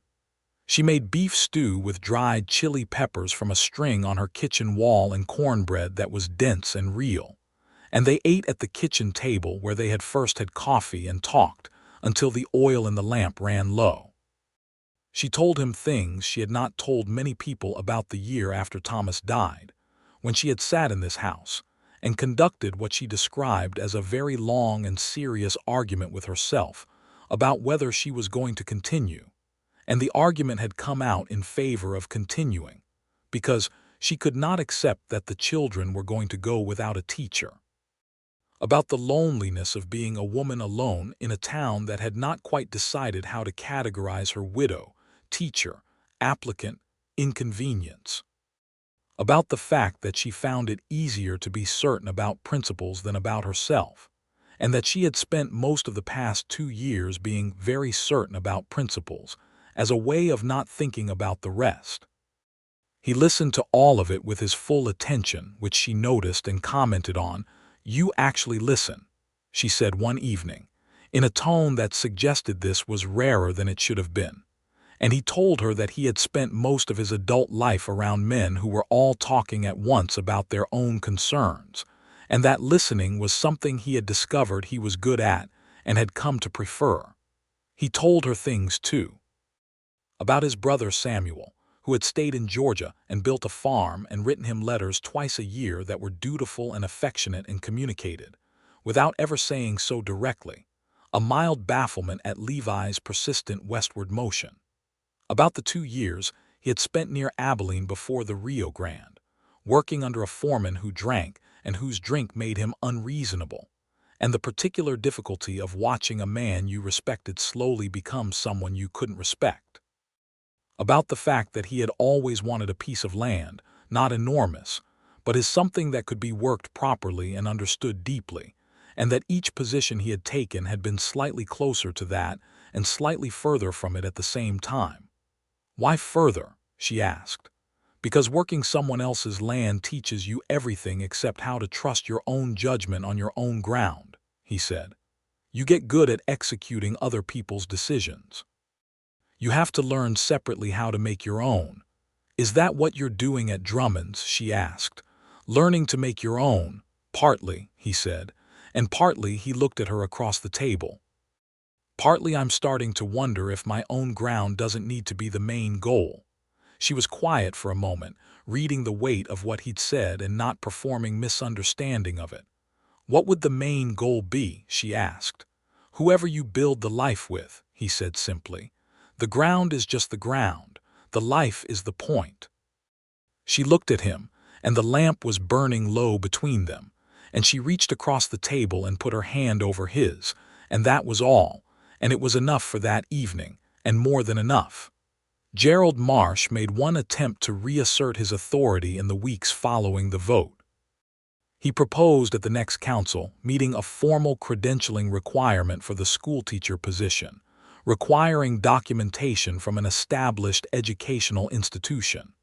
She made beef stew with dried chili peppers from a string on her kitchen wall and cornbread that was dense and real, and they ate at the kitchen table where they had first had coffee and talked until the oil in the lamp ran low. She told him things she had not told many people about the year after Thomas died, when she had sat in this house and conducted what she described as a very long and serious argument with herself about whether she was going to continue, and the argument had come out in favor of continuing, because she could not accept that the children were going to go without a teacher. About the loneliness of being a woman alone in a town that had not quite decided how to categorize her widow, teacher, applicant, inconvenience. About the fact that she found it easier to be certain about principles than about herself, and that she had spent most of the past 2 years being very certain about principles as a way of not thinking about the rest. He listened to all of it with his full attention, which she noticed and commented on. "You actually listen," she said one evening, in a tone that suggested this was rarer than it should have been. And he told her that he had spent most of his adult life around men who were all talking at once about their own concerns, and that listening was something he had discovered he was good at and had come to prefer. He told her things, too. About his brother Samuel, who had stayed in Georgia and built a farm and written him letters twice a year that were dutiful and affectionate and communicated, without ever saying so directly, a mild bafflement at Levi's persistent westward motion. About the 2 years he had spent near Abilene before the Rio Grande, working under a foreman who drank and whose drink made him unreasonable, and the particular difficulty of watching a man you respected slowly become someone you couldn't respect. About the fact that he had always wanted a piece of land, not enormous, but as something that could be worked properly and understood deeply, and that each position he had taken had been slightly closer to that and slightly further from it at the same time. "Why further?" she asked. "Because working someone else's land teaches you everything except how to trust your own judgment on your own ground," he said. "You get good at executing other people's decisions. You have to learn separately how to make your own." "Is that what you're doing at Drummond's?" she asked. "Learning to make your own?" "Partly," he said, and partly he looked at her across the table. "Partly I'm starting to wonder if my own ground doesn't need to be the main goal." She was quiet for a moment, reading the weight of what he'd said and not performing misunderstanding of it. "What would the main goal be?" she asked. "Whoever you build the life with," he said simply. "The ground is just the ground. The life is the point." She looked at him, and the lamp was burning low between them, and she reached across the table and put her hand over his, and that was all, and it was enough for that evening, and more than enough. Gerald Marsh made one attempt to reassert his authority in the weeks following the vote. He proposed at the next council meeting a formal credentialing requirement for the schoolteacher position, requiring documentation from an established educational institution.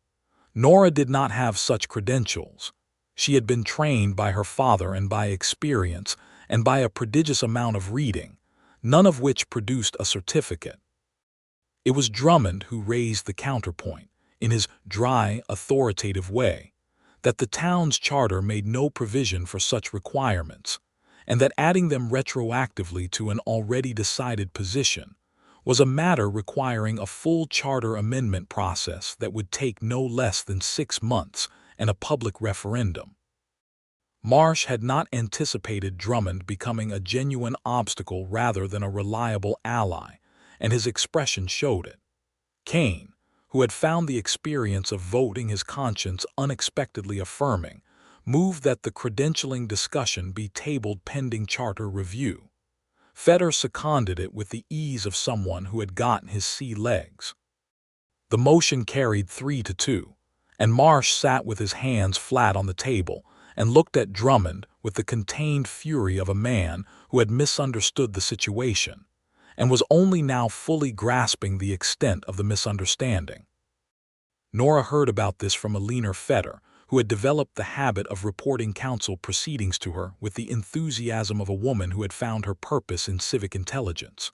Nora did not have such credentials. She had been trained by her father and by experience and by a prodigious amount of reading, none of which produced a certificate. It was Drummond who raised the counterpoint, in his dry, authoritative way. that the town's charter made no provision for such requirements, and that adding them retroactively to an already decided position was a matter requiring a full charter amendment process that would take no less than 6 months and a public referendum. Marsh had not anticipated Drummond becoming a genuine obstacle rather than a reliable ally, and his expression showed it. Kane, who had found the experience of voting his conscience unexpectedly affirming, moved that the credentialing discussion be tabled pending charter review. Fetter seconded it with the ease of someone who had gotten his sea legs. The motion carried 3-2, and Marsh sat with his hands flat on the table and looked at Drummond with the contained fury of a man who had misunderstood the situation and was only now fully grasping the extent of the misunderstanding. Nora heard about this from a leaner Fetter, who had developed the habit of reporting council proceedings to her with the enthusiasm of a woman who had found her purpose in civic intelligence.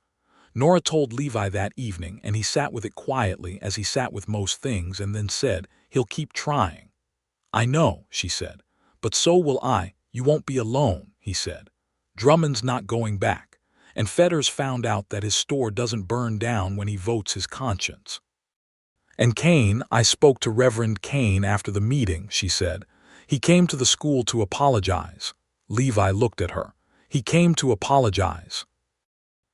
Nora told Levi that evening, and he sat with it quietly as he sat with most things, and then said, "He'll keep trying." "I know," she said, "but so will I. You won't be alone," he said. "Drummond's not going back, and Fetter's found out that his store doesn't burn down when he votes his conscience." "And Kane, I spoke to Reverend Kane after the meeting," she said. "He came to the school to apologize." Levi looked at her. "He came to apologize."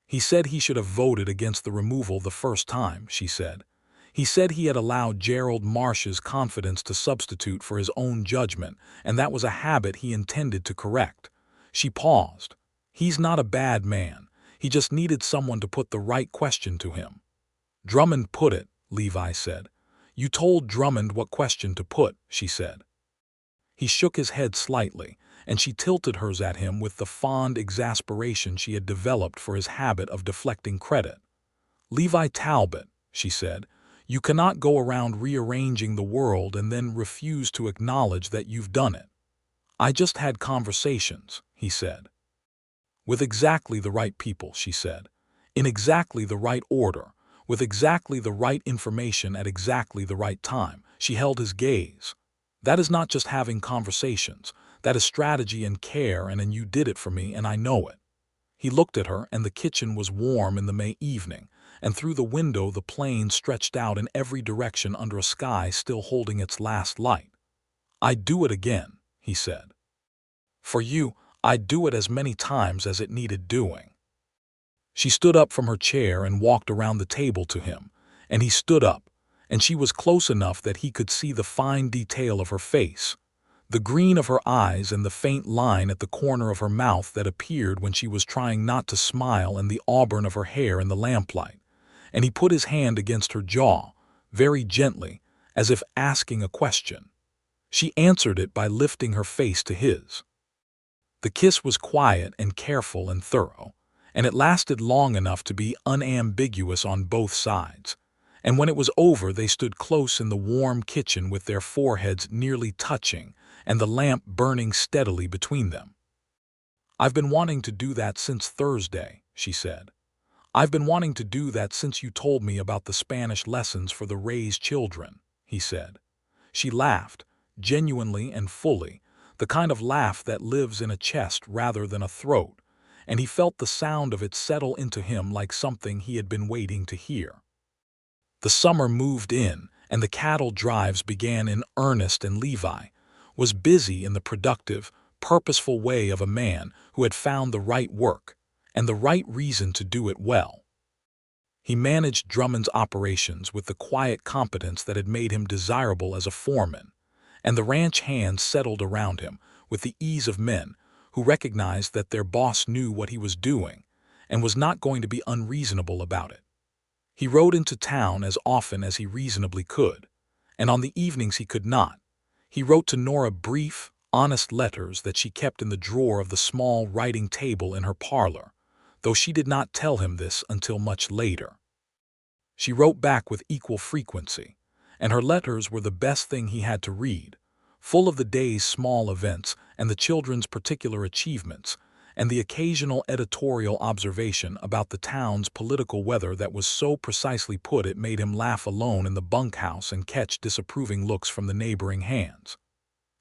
"He said he should have voted against the removal the first time," she said. "He said he had allowed Gerald Marsh's confidence to substitute for his own judgment, and that was a habit he intended to correct." She paused. "He's not a bad man. He just needed someone to put the right question to him." "Drummond put it," Levi said. "You told Drummond what question to put," she said. He shook his head slightly, and she tilted hers at him with the fond exasperation she had developed for his habit of deflecting credit. "Levi Talbot," she said, "you cannot go around rearranging the world and then refuse to acknowledge that you've done it." "I just had conversations," he said. "With exactly the right people," she said. "In exactly the right order, with exactly the right information at exactly the right time." She held his gaze. "That is not just having conversations. That is strategy and care, and you did it for me, and I know it." He looked at her, and the kitchen was warm in the May evening, and through the window the plain stretched out in every direction under a sky still holding its last light. "I'd do it again," he said. "For you, I'd do it as many times as it needed doing." She stood up from her chair and walked around the table to him, and he stood up, and she was close enough that he could see the fine detail of her face, the green of her eyes and the faint line at the corner of her mouth that appeared when she was trying not to smile, and the auburn of her hair in the lamplight. And he put his hand against her jaw, very gently, as if asking a question. She answered it by lifting her face to his. The kiss was quiet and careful and thorough, and it lasted long enough to be unambiguous on both sides. And when it was over, they stood close in the warm kitchen with their foreheads nearly touching and the lamp burning steadily between them. "I've been wanting to do that since Thursday," she said. "I've been wanting to do that since you told me about the Spanish lessons for the raised children," he said. She laughed, genuinely and fully, the kind of laugh that lives in a chest rather than a throat, and he felt the sound of it settle into him like something he had been waiting to hear. The summer moved in, and the cattle drives began in earnest, and Levi was busy in the productive, purposeful way of a man who had found the right work and the right reason to do it well. He managed Drummond's operations with the quiet competence that had made him desirable as a foreman, and the ranch hands settled around him with the ease of men who recognized that their boss knew what he was doing and was not going to be unreasonable about it. He rode into town as often as he reasonably could, and on the evenings he could not, he wrote to Nora brief, honest letters that she kept in the drawer of the small writing table in her parlor, though she did not tell him this until much later. She wrote back with equal frequency, and her letters were the best thing he had to read, full of the day's small events and the children's particular achievements, and the occasional editorial observation about the town's political weather that was so precisely put it made him laugh alone in the bunkhouse and catch disapproving looks from the neighboring hands.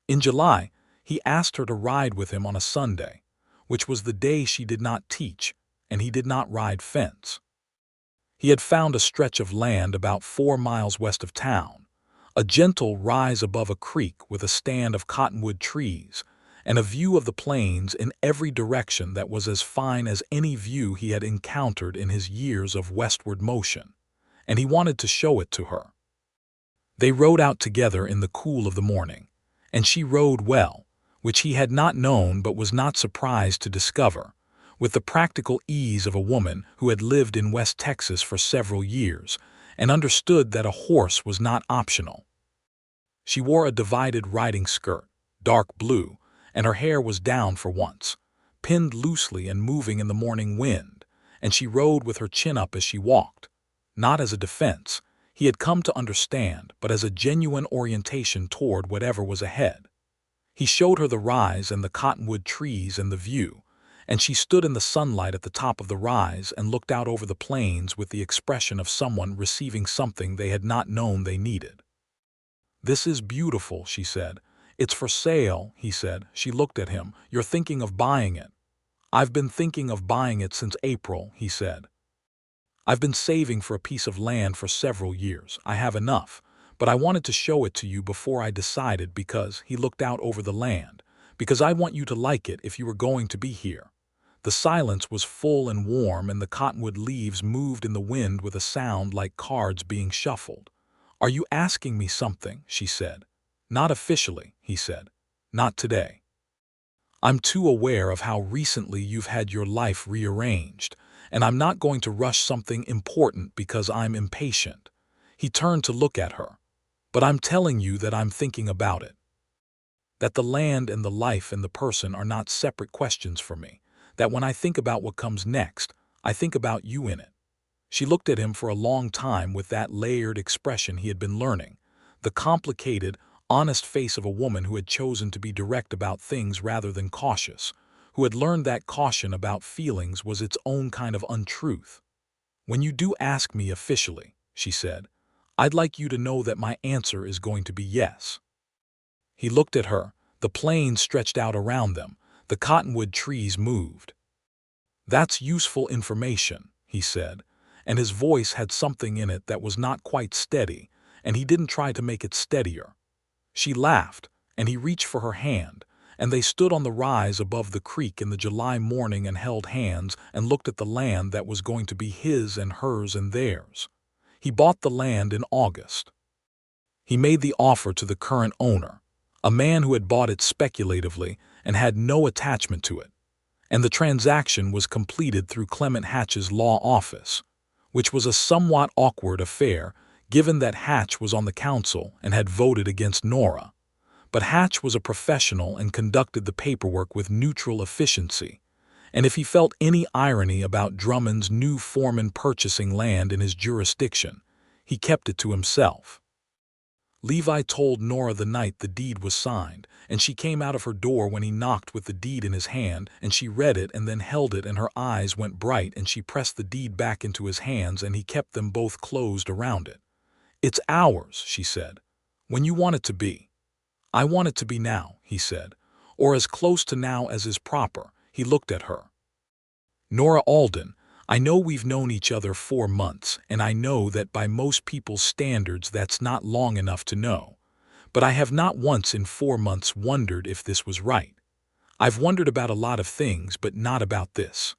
In July, he asked her to ride with him on a Sunday, which was the day she did not teach, and he did not ride fence. He had found a stretch of land about 4 miles west of town, a gentle rise above a creek with a stand of cottonwood trees, and a view of the plains in every direction that was as fine as any view he had encountered in his years of westward motion, and he wanted to show it to her. They rode out together in the cool of the morning, and she rode well, which he had not known but was not surprised to discover, with the practical ease of a woman who had lived in West Texas for several years and understood that a horse was not optional. She wore a divided riding skirt, dark blue, and her hair was down for once, pinned loosely and moving in the morning wind, and she rode with her chin up as she walked, not as a defense, he had come to understand, but as a genuine orientation toward whatever was ahead. He showed her the rise and the cottonwood trees and the view, and she stood in the sunlight at the top of the rise and looked out over the plains with the expression of someone receiving something they had not known they needed. "This is beautiful," she said. "It's for sale," he said. She looked at him. "You're thinking of buying it." "I've been thinking of buying it since April," he said. "I've been saving for a piece of land for several years. I have enough, but I wanted to show it to you before I decided because," he looked out over the land, "because I want you to like it if you were going to be here." The silence was full and warm, and the cottonwood leaves moved in the wind with a sound like cards being shuffled. "Are you asking me something?" she said. "Not officially," he said. "Not today. I'm too aware of how recently you've had your life rearranged, and I'm not going to rush something important because I'm impatient." He turned to look at her. "But I'm telling you that I'm thinking about it. That the land and the life and the person are not separate questions for me. That when I think about what comes next, I think about you in it." She looked at him for a long time with that layered expression he had been learning, the complicated, honest face of a woman who had chosen to be direct about things rather than cautious, who had learned that caution about feelings was its own kind of untruth. "When you do ask me officially," she said, "I'd like you to know that my answer is going to be yes." He looked at her. The plains stretched out around them. The cottonwood trees moved. "That's useful information," he said, and his voice had something in it that was not quite steady, and he didn't try to make it steadier. She laughed, and he reached for her hand, and they stood on the rise above the creek in the July morning and held hands and looked at the land that was going to be his and hers and theirs. He bought the land in August. He made the offer to the current owner, a man who had bought it speculatively and had no attachment to it, and the transaction was completed through Clement Hatch's law office, which was a somewhat awkward affair given that Hatch was on the council and had voted against Nora. But Hatch was a professional and conducted the paperwork with neutral efficiency, and if he felt any irony about Drummond's new foreman purchasing land in his jurisdiction, he kept it to himself. Levi told Nora the night the deed was signed, and she came out of her door when he knocked with the deed in his hand, and she read it and then held it, and her eyes went bright, and she pressed the deed back into his hands, and he kept them both closed around it. "It's ours," she said, "when you want it to be." "I want it to be now," he said, "or as close to now as is proper." He looked at her. "Nora Alden, I know we've known each other 4 months, and I know that by most people's standards that's not long enough to know. But I have not once in 4 months wondered if this was right. I've wondered about a lot of things, but not about this.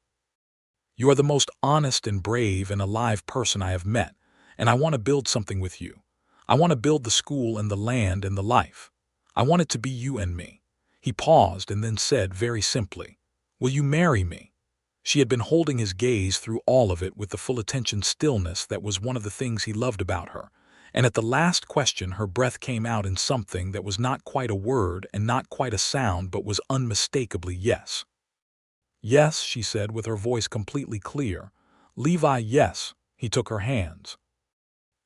You are the most honest and brave and alive person I have met, and I want to build something with you. I want to build the school and the land and the life. I want it to be you and me." He paused and then said very simply, "Will you marry me?" She had been holding his gaze through all of it with the full attention stillness that was one of the things he loved about her, and at the last question her breath came out in something that was not quite a word and not quite a sound but was unmistakably yes. "Yes," she said with her voice completely clear. "Levi, yes." He took her hands.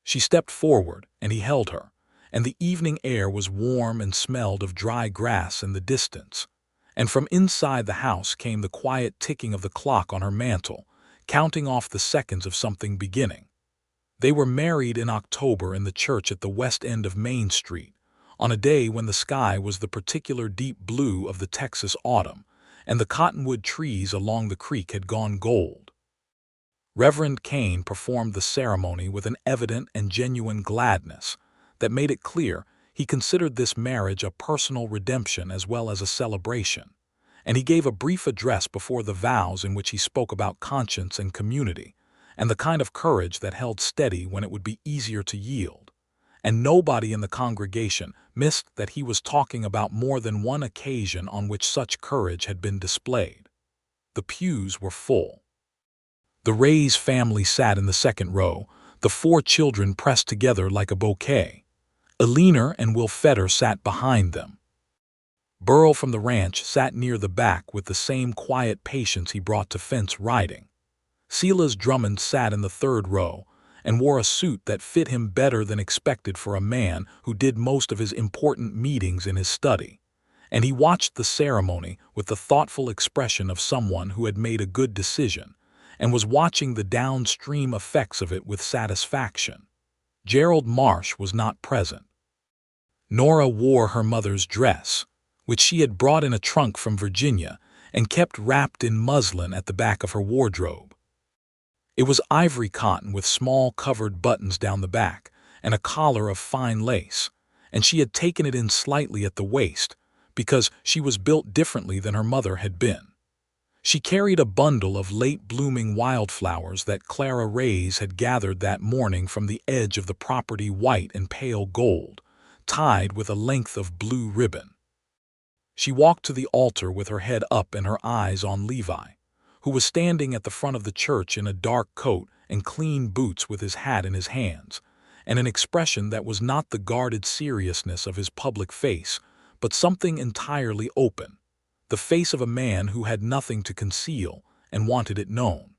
She stepped forward, and he held her, and the evening air was warm and smelled of dry grass in the distance, and from inside the house came the quiet ticking of the clock on her mantel, counting off the seconds of something beginning. They were married in October in the church at the west end of Main Street, on a day when the sky was the particular deep blue of the Texas autumn, and the cottonwood trees along the creek had gone gold. Reverend Kane performed the ceremony with an evident and genuine gladness that made it clear he considered this marriage a personal redemption as well as a celebration, and he gave a brief address before the vows in which he spoke about conscience and community, and the kind of courage that held steady when it would be easier to yield. And nobody in the congregation missed that he was talking about more than one occasion on which such courage had been displayed. The pews were full. The Ray's family sat in the second row, the 4 children pressed together like a bouquet. Eleanor and Will Fetter sat behind them. Burl from the ranch sat near the back with the same quiet patience he brought to fence riding. Silas Drummond sat in the third row and wore a suit that fit him better than expected for a man who did most of his important meetings in his study, and he watched the ceremony with the thoughtful expression of someone who had made a good decision and was watching the downstream effects of it with satisfaction. Gerald Marsh was not present. Nora wore her mother's dress, which she had brought in a trunk from Virginia and kept wrapped in muslin at the back of her wardrobe. It was ivory cotton with small covered buttons down the back and a collar of fine lace, and she had taken it in slightly at the waist because she was built differently than her mother had been. She carried a bundle of late-blooming wildflowers that Clara Rays had gathered that morning from the edge of the property, white and pale gold, tied with a length of blue ribbon. She walked to the altar with her head up and her eyes on Levi, who was standing at the front of the church in a dark coat and clean boots with his hat in his hands, and an expression that was not the guarded seriousness of his public face, but something entirely open, the face of a man who had nothing to conceal and wanted it known.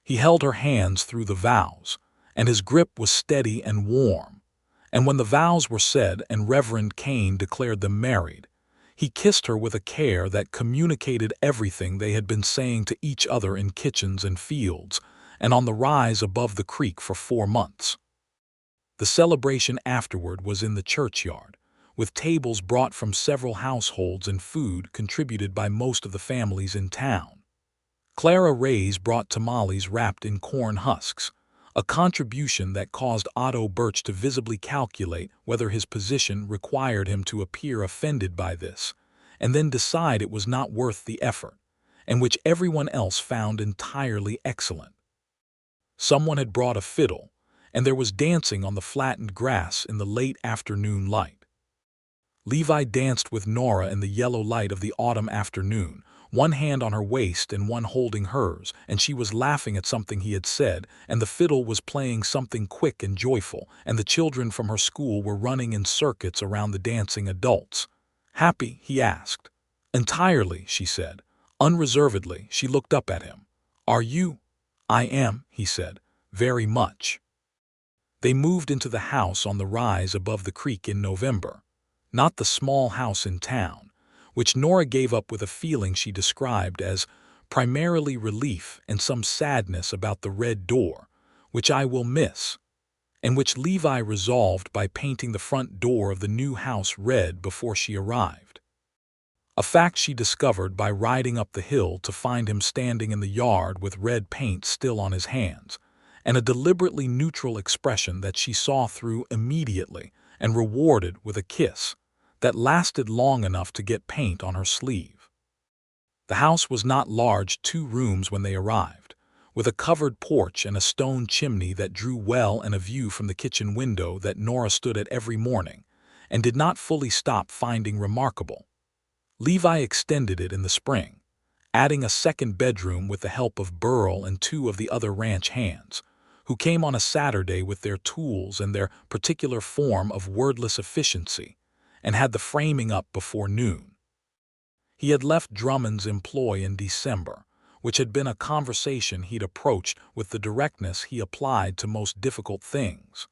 He held her hands through the vows, and his grip was steady and warm, and when the vows were said and Reverend Kane declared them married, he kissed her with a care that communicated everything they had been saying to each other in kitchens and fields and on the rise above the creek for 4 months. The celebration afterward was in the churchyard, with tables brought from several households and food contributed by most of the families in town. Clara Rays brought tamales wrapped in corn husks, a contribution that caused Otto Birch to visibly calculate whether his position required him to appear offended by this, and then decide it was not worth the effort, and which everyone else found entirely excellent. Someone had brought a fiddle, and there was dancing on the flattened grass in the late afternoon light. Levi danced with Nora in the yellow light of the autumn afternoon, one hand on her waist and one holding hers, and she was laughing at something he had said, and the fiddle was playing something quick and joyful, and the children from her school were running in circuits around the dancing adults. "Happy?" he asked. "Entirely," she said. Unreservedly, she looked up at him. "Are you?" "I am," he said. "Very much." They moved into the house on the rise above the creek in November, not the small house in town, which Nora gave up with a feeling she described as primarily relief and some sadness about the red door, which I will miss, and which Levi resolved by painting the front door of the new house red before she arrived. A fact she discovered by riding up the hill to find him standing in the yard with red paint still on his hands, and a deliberately neutral expression that she saw through immediately and rewarded with a kiss that lasted long enough to get paint on her sleeve. The house was not large, 2 rooms when they arrived, with a covered porch and a stone chimney that drew well and a view from the kitchen window that Nora stood at every morning and did not fully stop finding remarkable. Levi extended it in the spring, adding a second bedroom with the help of Burl and 2 of the other ranch hands, who came on a Saturday with their tools and their particular form of wordless efficiency, and had the framing up before noon. He had left Drummond's employ in December, which had been a conversation he'd approached with the directness he applied to most difficult things.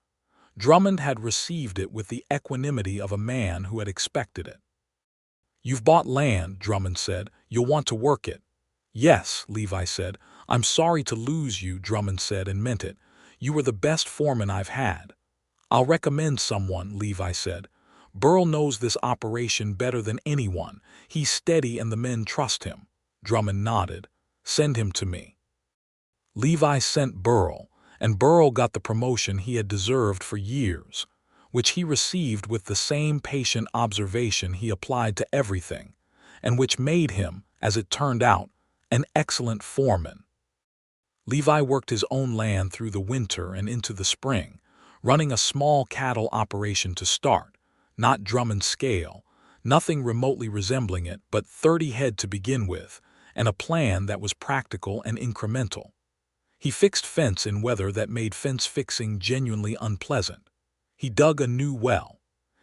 Drummond had received it with the equanimity of a man who had expected it. "You've bought land," Drummond said. "You'll want to work it." "Yes," Levi said. "I'm sorry to lose you," Drummond said, and meant it. "You were the best foreman I've had." "I'll recommend someone," Levi said. Burl knows this operation better than anyone. He's steady and the men trust him. Drummond nodded. Send him to me. Levi sent Burl, and Burl got the promotion he had deserved for years, which he received with the same patient observation he applied to everything, and which made him, as it turned out, an excellent foreman. Levi worked his own land through the winter and into the spring, running a small cattle operation to start, not Drummond's scale, nothing remotely resembling it, but 30 head to begin with, and a plan that was practical and incremental. He fixed fence in weather that made fence fixing genuinely unpleasant. He dug a new well.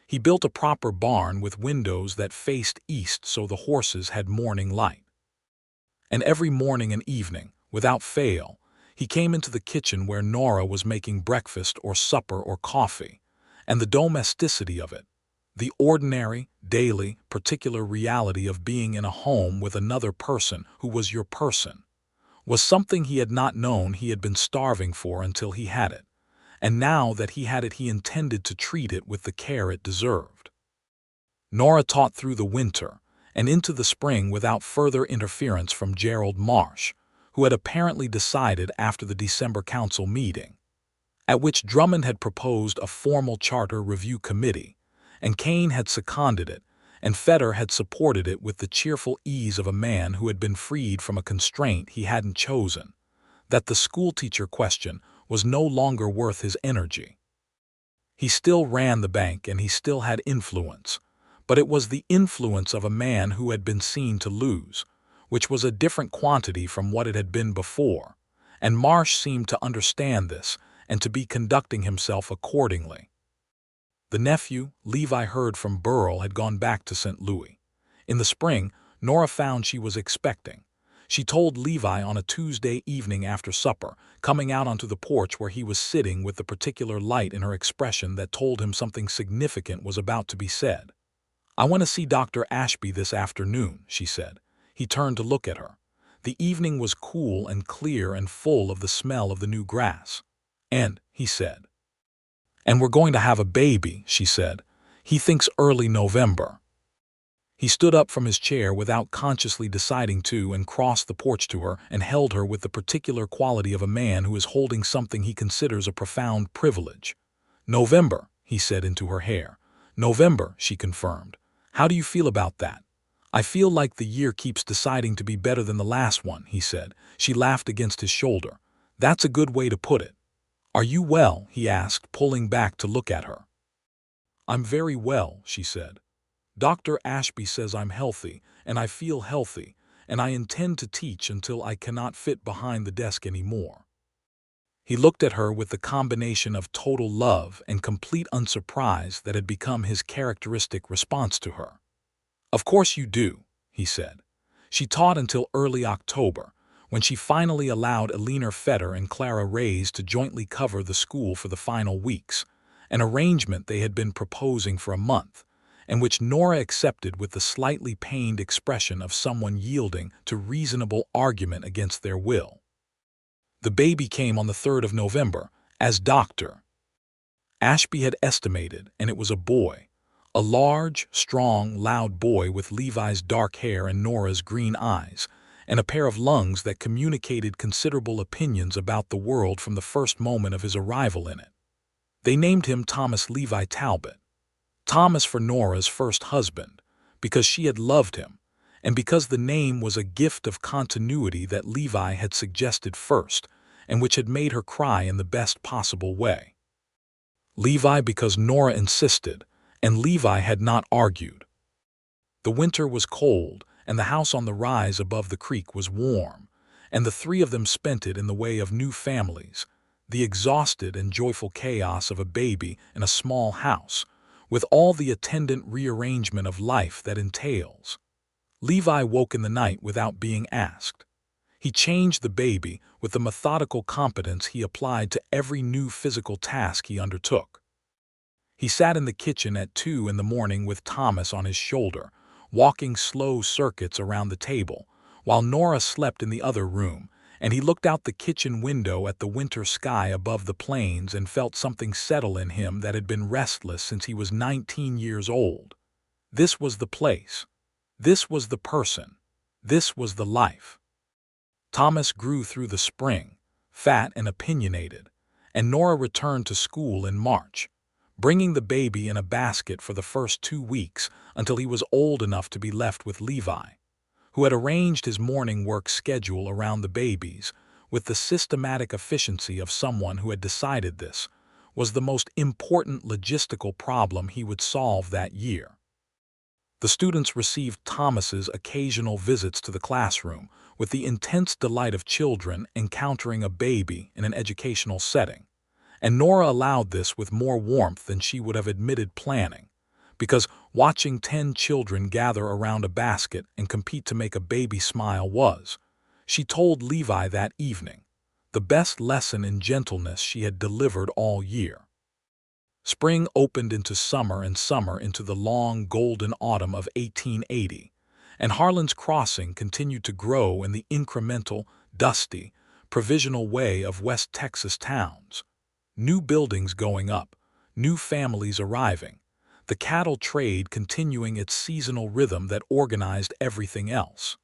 He built a proper barn with windows that faced east so the horses had morning light. And every morning and evening, without fail, he came into the kitchen where Nora was making breakfast or supper or coffee, and the domesticity of it, the ordinary, daily, particular reality of being in a home with another person who was your person, was something he had not known he had been starving for until he had it, and now that he had it he intended to treat it with the care it deserved. Nora taught through the winter and into the spring without further interference from Gerald Marsh, who had apparently decided after the December council meeting, at which Drummond had proposed a formal charter review committee, and Kane had seconded it, and Fetter had supported it with the cheerful ease of a man who had been freed from a constraint he hadn't chosen, that the schoolteacher question was no longer worth his energy. He still ran the bank and he still had influence, but it was the influence of a man who had been seen to lose, which was a different quantity from what it had been before, and Marsh seemed to understand this and to be conducting himself accordingly. The nephew, Levi heard from Burl, had gone back to St. Louis. In the spring, Nora found she was expecting. She told Levi on a Tuesday evening after supper, coming out onto the porch where he was sitting with the particular light in her expression that told him something significant was about to be said. "I want to see Dr. Ashby this afternoon," she said. He turned to look at her. The evening was cool and clear and full of the smell of the new grass. "And," he said. "And we're going to have a baby," she said. "He thinks early November." He stood up from his chair without consciously deciding to and crossed the porch to her and held her with the particular quality of a man who is holding something he considers a profound privilege. "November," he said into her hair. "November," she confirmed. "How do you feel about that?" "I feel like the year keeps deciding to be better than the last one," he said. She laughed against his shoulder. "That's a good way to put it." "Are you well?" he asked, pulling back to look at her. "I'm very well," she said. "Dr. Ashby says I'm healthy, and I feel healthy, and I intend to teach until I cannot fit behind the desk anymore." He looked at her with the combination of total love and complete unsurprise that had become his characteristic response to her. "Of course you do," he said. She taught until early October, when she finally allowed Eleanor Fetter and Clara Reyes to jointly cover the school for the final weeks, an arrangement they had been proposing for a month, and which Nora accepted with the slightly pained expression of someone yielding to reasonable argument against their will. The baby came on the 3rd of November, as Dr. Ashby had estimated, and it was a boy. A large, strong, loud boy with Levi's dark hair and Nora's green eyes, and a pair of lungs that communicated considerable opinions about the world from the first moment of his arrival in it. They named him Thomas Levi Talbot. Thomas for Nora's first husband, because she had loved him, and because the name was a gift of continuity that Levi had suggested first, and which had made her cry in the best possible way. Levi because Nora insisted, and Levi had not argued. The winter was cold, and the house on the rise above the creek was warm, and the three of them spent it in the way of new families, the exhausted and joyful chaos of a baby in a small house, with all the attendant rearrangement of life that entails. Levi woke in the night without being asked. He changed the baby with the methodical competence he applied to every new physical task he undertook. He sat in the kitchen at 2 in the morning with Thomas on his shoulder, walking slow circuits around the table, while Nora slept in the other room, and he looked out the kitchen window at the winter sky above the plains and felt something settle in him that had been restless since he was 19 years old. This was the place. This was the person. This was the life. Thomas grew through the spring, fat and opinionated, and Nora returned to school in March, bringing the baby in a basket for the first 2 weeks until he was old enough to be left with Levi, who had arranged his morning work schedule around the babies with the systematic efficiency of someone who had decided this was the most important logistical problem he would solve that year. The students received Thomas's occasional visits to the classroom with the intense delight of children encountering a baby in an educational setting, and Nora allowed this with more warmth than she would have admitted planning, because watching 10 children gather around a basket and compete to make a baby smile was, she told Levi that evening, the best lesson in gentleness she had delivered all year. Spring opened into summer and summer into the long golden autumn of 1880, and Harlan's Crossing continued to grow in the incremental, dusty, provisional way of West Texas towns. New buildings going up, new families arriving, the cattle trade continuing its seasonal rhythm that organized everything else.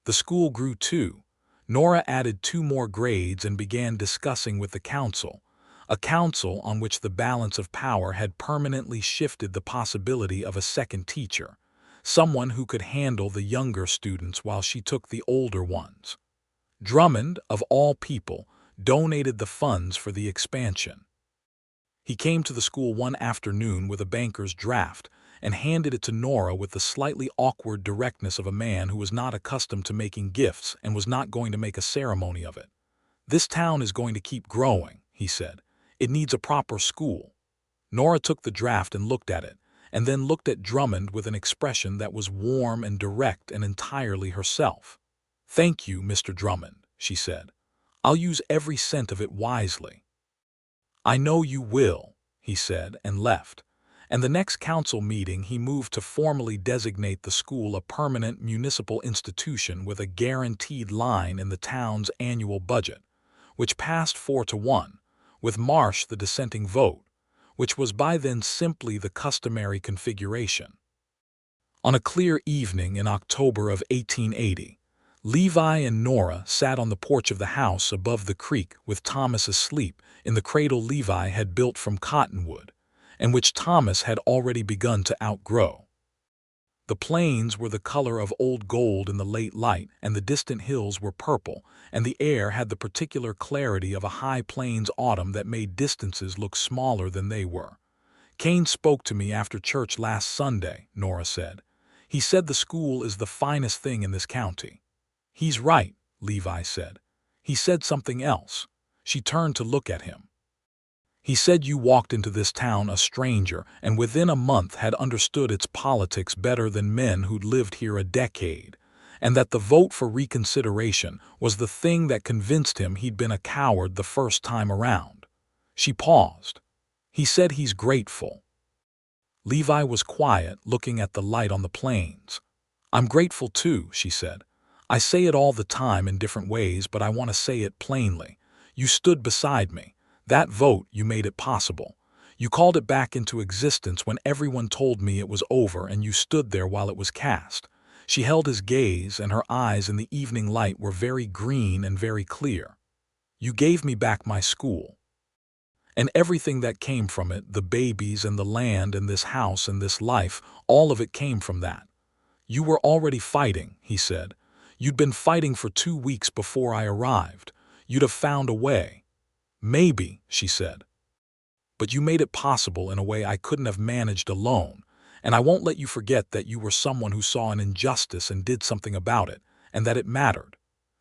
The school grew too. Nora added 2 more grades and began discussing with the council, a council on which the balance of power had permanently shifted the possibility of a second teacher, someone who could handle the younger students while she took the older ones. Drummond, of all people, donated the funds for the expansion. He came to the school one afternoon with a banker's draft and handed it to Nora with the slightly awkward directness of a man who was not accustomed to making gifts and was not going to make a ceremony of it. "This town is going to keep growing," he said. "It needs a proper school." Nora took the draft and looked at it, and then looked at Drummond with an expression that was warm and direct and entirely herself. "Thank you, Mr. Drummond," she said. "I'll use every cent of it wisely." "I know you will," he said, and left. And the next council meeting he moved to formally designate the school a permanent municipal institution with a guaranteed line in the town's annual budget, which passed 4-1, with Marsh the dissenting vote, which was by then simply the customary configuration. On a clear evening in October of 1880, Levi and Nora sat on the porch of the house above the creek with Thomas asleep in the cradle Levi had built from cottonwood, and which Thomas had already begun to outgrow. The plains were the color of old gold in the late light, and the distant hills were purple, and the air had the particular clarity of a high plains autumn that made distances look smaller than they were. "Kane spoke to me after church last Sunday," Nora said. "He said the school is the finest thing in this county." "He's right," Levi said. "He said something else." She turned to look at him. "He said you walked into this town a stranger and within a month had understood its politics better than men who'd lived here a decade, and that the vote for reconsideration was the thing that convinced him he'd been a coward the first time around." She paused. "He said he's grateful." Levi was quiet, looking at the light on the plains. "I'm grateful too," she said. "I say it all the time in different ways, but I want to say it plainly. You stood beside me. That vote, you made it possible. You called it back into existence when everyone told me it was over, and you stood there while it was cast." She held his gaze, and her eyes in the evening light were very green and very clear. "You gave me back my school. And everything that came from it, the babies and the land and this house and this life, all of it came from that. You were already fighting," he said. "You'd been fighting for 2 weeks before I arrived. You'd have found a way." "Maybe," she said. "But you made it possible in a way I couldn't have managed alone, and I won't let you forget that you were someone who saw an injustice and did something about it, and that it mattered."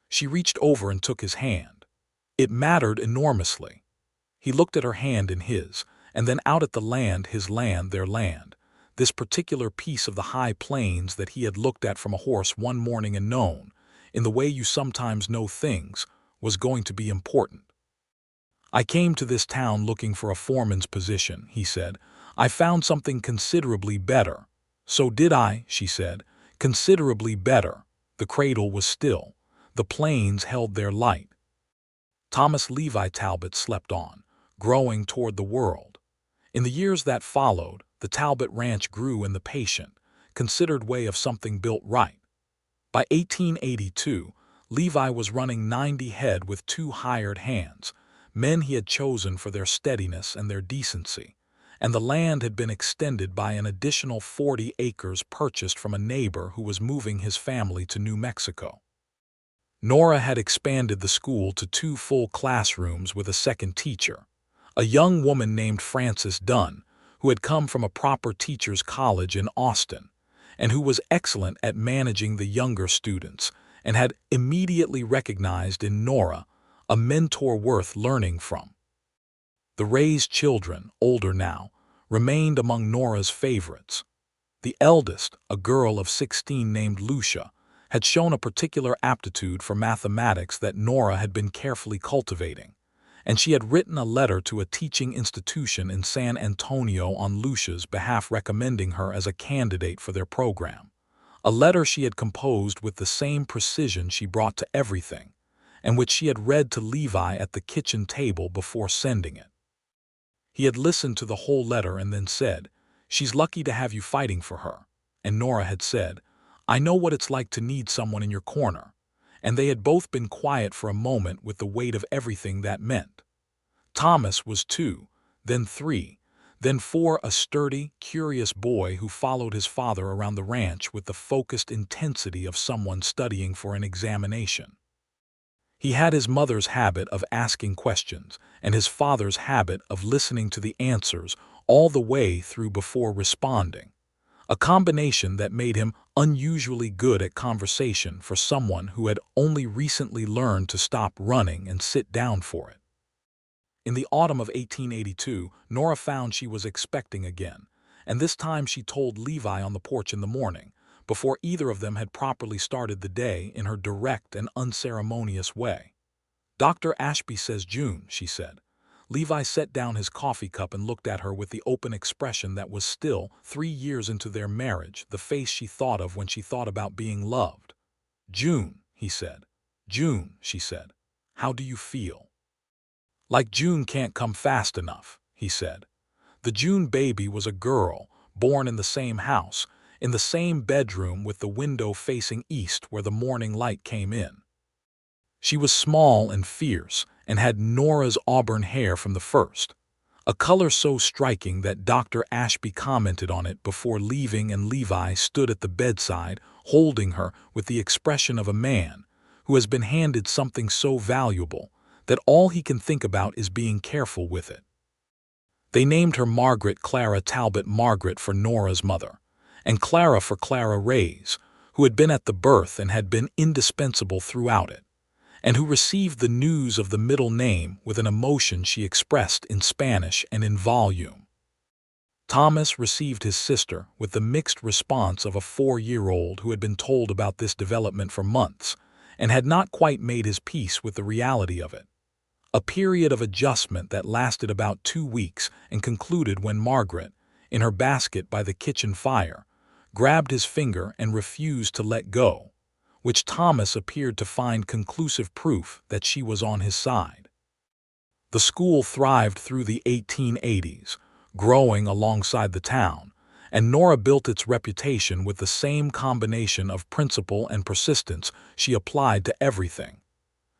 She reached over and took his hand. "It mattered enormously." He looked at her hand in his, and then out at the land, his land, their land, this particular piece of the high plains that he had looked at from a horse one morning and known, in the way you sometimes know things, was going to be important. "I came to this town looking for a foreman's position," he said. "I found something considerably better." "So did I," she said. "Considerably better." The cradle was still. The plains held their light. Thomas Levi Talbot slept on, growing toward the world. In the years that followed, the Talbot Ranch grew in the patient, considered way of something built right. By 1882, Levi was running 90 head with 2 hired hands, men he had chosen for their steadiness and their decency, and the land had been extended by an additional 40 acres purchased from a neighbor who was moving his family to New Mexico. Nora had expanded the school to 2 full classrooms with a second teacher, a young woman named Frances Dunn, who had come from a proper teacher's college in Austin, and who was excellent at managing the younger students and had immediately recognized in Nora a mentor worth learning from. The raised children, older now, remained among Nora's favorites. The eldest, a girl of 16 named Lucia, had shown a particular aptitude for mathematics that Nora had been carefully cultivating, and she had written a letter to a teaching institution in San Antonio on Lucia's behalf recommending her as a candidate for their program, a letter she had composed with the same precision she brought to everything, and which she had read to Levi at the kitchen table before sending it. He had listened to the whole letter and then said, "She's lucky to have you fighting for her," and Nora had said, "I know what it's like to need someone in your corner," and they had both been quiet for a moment with the weight of everything that meant. Thomas was 2, then 3, then 4, a sturdy, curious boy who followed his father around the ranch with the focused intensity of someone studying for an examination. He had his mother's habit of asking questions and his father's habit of listening to the answers all the way through before responding, a combination that made him unusually good at conversation for someone who had only recently learned to stop running and sit down for it. In the autumn of 1882, Nora found she was expecting again, and this time she told Levi on the porch in the morning, before either of them had properly started the day, in her direct and unceremonious way. "Dr. Ashby says June," she said. Levi set down his coffee cup and looked at her with the open expression that was still, 3 years into their marriage, the face she thought of when she thought about being loved. "June," he said. "June," she said. "How do you feel?" "Like June can't come fast enough," he said. The June baby was a girl, born in the same house, in the same bedroom with the window facing east where the morning light came in. She was small and fierce, and had Nora's auburn hair from the first, a color so striking that Dr. Ashby commented on it before leaving, and Levi stood at the bedside holding her with the expression of a man who has been handed something so valuable that all he can think about is being careful with it. They named her Margaret Clara Talbot, Margaret for Nora's mother, and Clara for Clara Reyes, who had been at the birth and had been indispensable throughout it, and who received the news of the middle name with an emotion she expressed in Spanish and in volume. Thomas received his sister with the mixed response of a 4-year-old who had been told about this development for months and had not quite made his peace with the reality of it. A period of adjustment that lasted about 2 weeks and concluded when Margaret, in her basket by the kitchen fire, grabbed his finger and refused to let go, which Thomas appeared to find conclusive proof that she was on his side. The school thrived through the 1880s, growing alongside the town, and Nora built its reputation with the same combination of principle and persistence she applied to everything.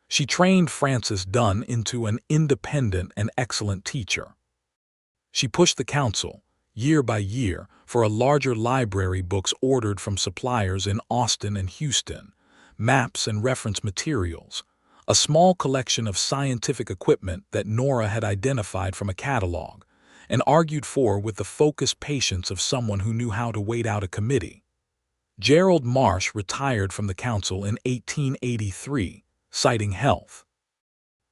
She trained Frances Dunn into an independent and excellent teacher. She pushed the council, year by year, for a larger library, books ordered from suppliers in Austin and Houston, maps and reference materials, a small collection of scientific equipment that Nora had identified from a catalog, and argued for with the focused patience of someone who knew how to wait out a committee. Gerald Marsh retired from the council in 1883, citing health.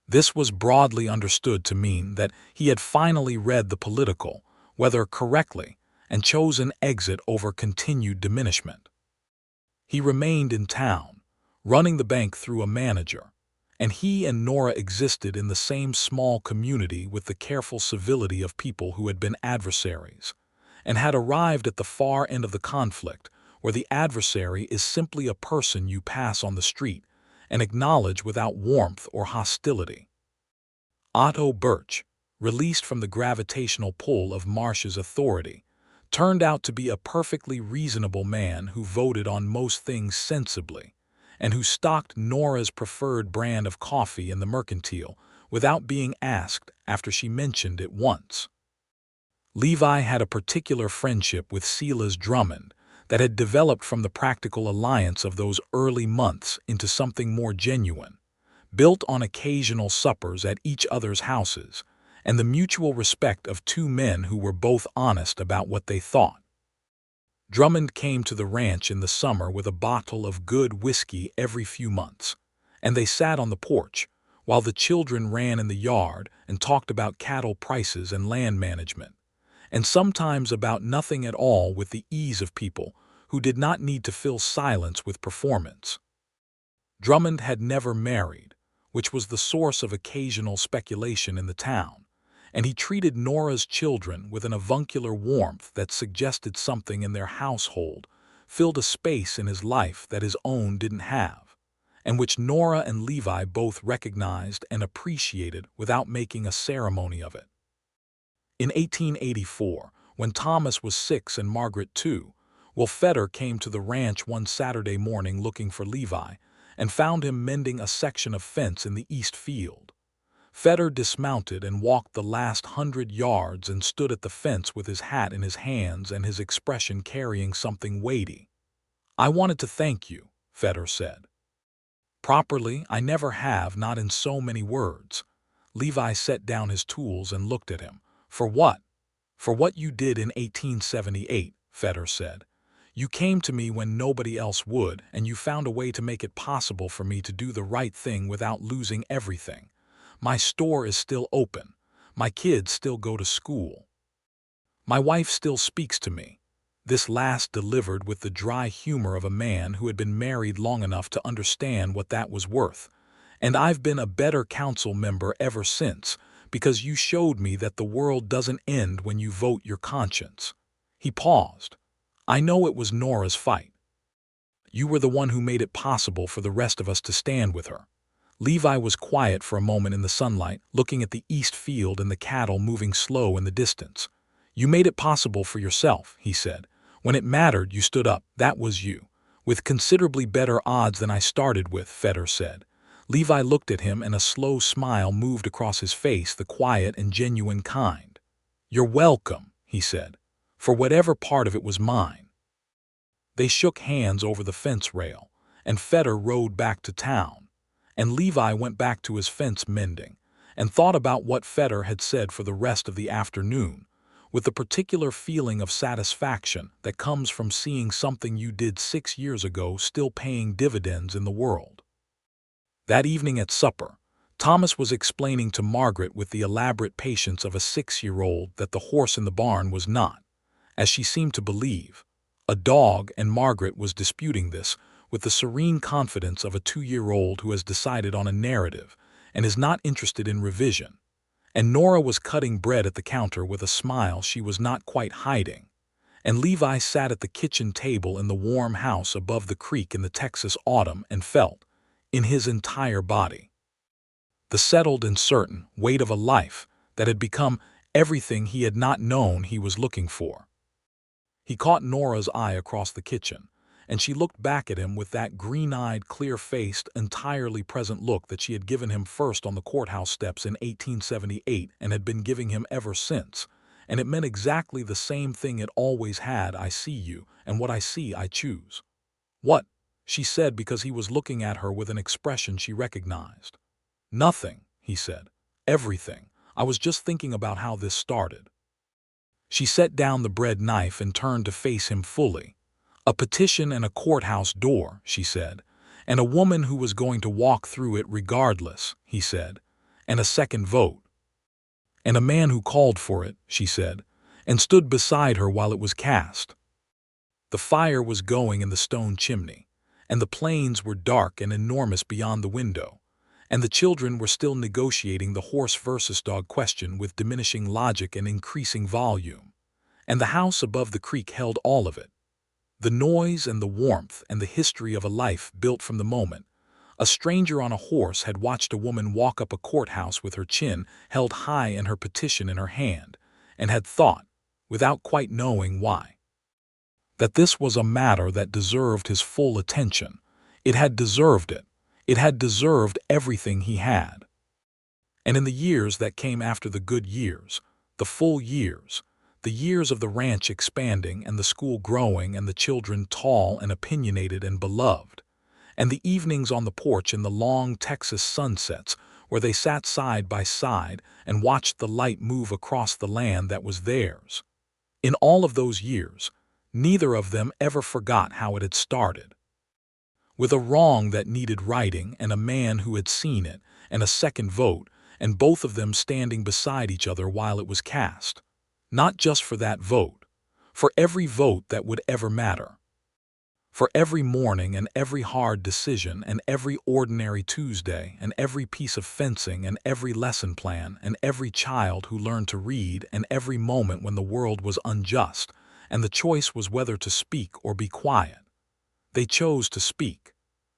This was broadly understood to mean that he had finally read the political, whether correctly, and chose an exit over continued diminishment. He remained in town, running the bank through a manager, and he and Nora existed in the same small community with the careful civility of people who had been adversaries, and had arrived at the far end of the conflict, where the adversary is simply a person you pass on the street, and acknowledge without warmth or hostility. Otto Birch, released from the gravitational pull of Marsh's authority, turned out to be a perfectly reasonable man who voted on most things sensibly, and who stocked Nora's preferred brand of coffee in the mercantile without being asked after she mentioned it once. Levi had a particular friendship with Silas Drummond that had developed from the practical alliance of those early months into something more genuine, built on occasional suppers at each other's houses, and the mutual respect of two men who were both honest about what they thought. Drummond came to the ranch in the summer with a bottle of good whiskey every few months, and they sat on the porch, while the children ran in the yard and talked about cattle prices and land management, and sometimes about nothing at all with the ease of people who did not need to fill silence with performance. Drummond had never married, which was the source of occasional speculation in the town, and he treated Nora's children with an avuncular warmth that suggested something in their household filled a space in his life that his own didn't have, and which Nora and Levi both recognized and appreciated without making a ceremony of it. In 1884, when Thomas was 6 and Margaret 2, Will Fetter came to the ranch one Saturday morning looking for Levi and found him mending a section of fence in the east field. Fetter dismounted and walked the last 100 yards and stood at the fence with his hat in his hands and his expression carrying something weighty. "I wanted to thank you," Fetter said. "Properly, I never have, not in so many words." Levi set down his tools and looked at him. "For what?" "For what you did in 1878, Fetter said. "You came to me when nobody else would, and you found a way to make it possible for me to do the right thing without losing everything. My store is still open. My kids still go to school. My wife still speaks to me." This last delivered with the dry humor of a man who had been married long enough to understand what that was worth. "And I've been a better council member ever since, because you showed me that the world doesn't end when you vote your conscience." He paused. "I know it was Nora's fight. You were the one who made it possible for the rest of us to stand with her." Levi was quiet for a moment in the sunlight, looking at the east field and the cattle moving slow in the distance. "You made it possible for yourself," he said. "When it mattered, you stood up. That was you." "With considerably better odds than I started with," Fetter said. Levi looked at him and a slow smile moved across his face, the quiet and genuine kind. "You're welcome," he said, "for whatever part of it was mine." They shook hands over the fence rail, and Fetter rode back to town, and Levi went back to his fence mending, and thought about what Fetter had said for the rest of the afternoon, with the particular feeling of satisfaction that comes from seeing something you did 6 years ago still paying dividends in the world. That evening at supper, Thomas was explaining to Margaret with the elaborate patience of a 6-year-old that the horse in the barn was not, as she seemed to believe, a dog, and Margaret was disputing this with the serene confidence of a 2-year-old who has decided on a narrative and is not interested in revision. And Nora was cutting bread at the counter with a smile she was not quite hiding, and Levi sat at the kitchen table in the warm house above the creek in the Texas autumn and felt, in his entire body, the settled and certain weight of a life that had become everything he had not known he was looking for. He caught Nora's eye across the kitchen, and she looked back at him with that green-eyed, clear-faced, entirely present look that she had given him first on the courthouse steps in 1878 and had been giving him ever since, and it meant exactly the same thing it always had. "I see you, and what I see I choose." "What?" she said, because he was looking at her with an expression she recognized. "Nothing," he said. "Everything. I was just thinking about how this started." She set down the bread knife and turned to face him fully. "A petition and a courthouse door," she said, "and a woman who was going to walk through it regardless," he said, "and a second vote." "And a man who called for it," she said, and stood beside her while it was cast. The fire was going in the stone chimney, and the plains were dark and enormous beyond the window, and the children were still negotiating the horse versus dog question with diminishing logic and increasing volume, and the house above the creek held all of it. The noise and the warmth and the history of a life built from the moment, A stranger on a horse had watched a woman walk up a courthouse with her chin held high and her petition in her hand, and had thought, without quite knowing why, that this was a matter that deserved his full attention. It had deserved it. It had deserved everything he had. And in the years that came after the good years, the full years, the years of the ranch expanding and the school growing and the children tall and opinionated and beloved, and the evenings on the porch in the long Texas sunsets where they sat side by side and watched the light move across the land that was theirs. In all of those years, neither of them ever forgot how it had started. With a wrong that needed righting and a man who had seen it and a second vote, and both of them standing beside each other while it was cast. Not just for that vote, for every vote that would ever matter. For every morning and every hard decision and every ordinary Tuesday and every piece of fencing and every lesson plan and every child who learned to read and every moment when the world was unjust and the choice was whether to speak or be quiet. They chose to speak.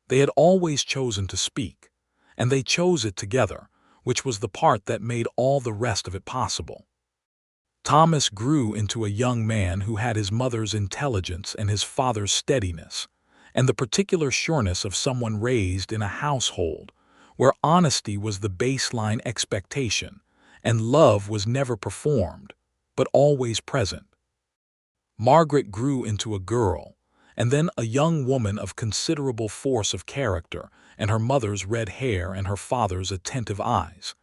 They had always chosen to speak, and they chose it together, which was the part that made all the rest of it possible. Thomas grew into a young man who had his mother's intelligence and his father's steadiness, and the particular sureness of someone raised in a household where honesty was the baseline expectation and love was never performed, but always present. Margaret grew into a girl, and then a young woman of considerable force of character and her mother's red hair and her father's attentive eyes.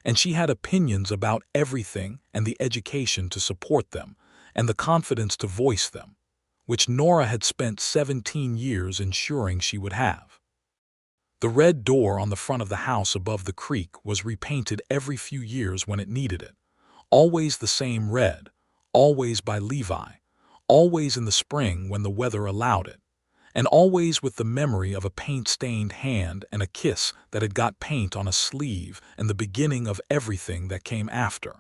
And she had opinions about everything and the education to support them and the confidence to voice them, which Nora had spent 17 years ensuring she would have. The red door on the front of the house above the creek was repainted every few years when it needed it, always the same red, always by Levi, always in the spring when the weather allowed it, and always with the memory of a paint-stained hand and a kiss that had got paint on a sleeve and the beginning of everything that came after.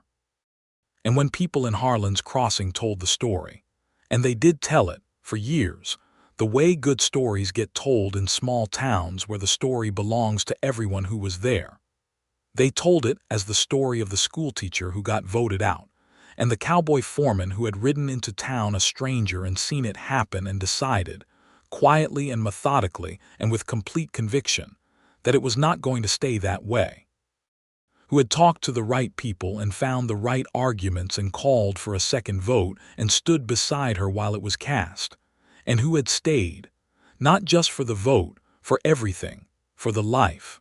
And when people in Harlan's crossing told the story, and they did tell it for years, the way good stories get told in small towns where the story belongs to everyone who was there, they told it as the story of the schoolteacher who got voted out, and the cowboy foreman who had ridden into town a stranger and seen it happen and decided, quietly and methodically and with complete conviction, that it was not going to stay that way. Who had talked to the right people and found the right arguments and called for a second vote and stood beside her while it was cast, and who had stayed, not just for the vote, for everything, for the life.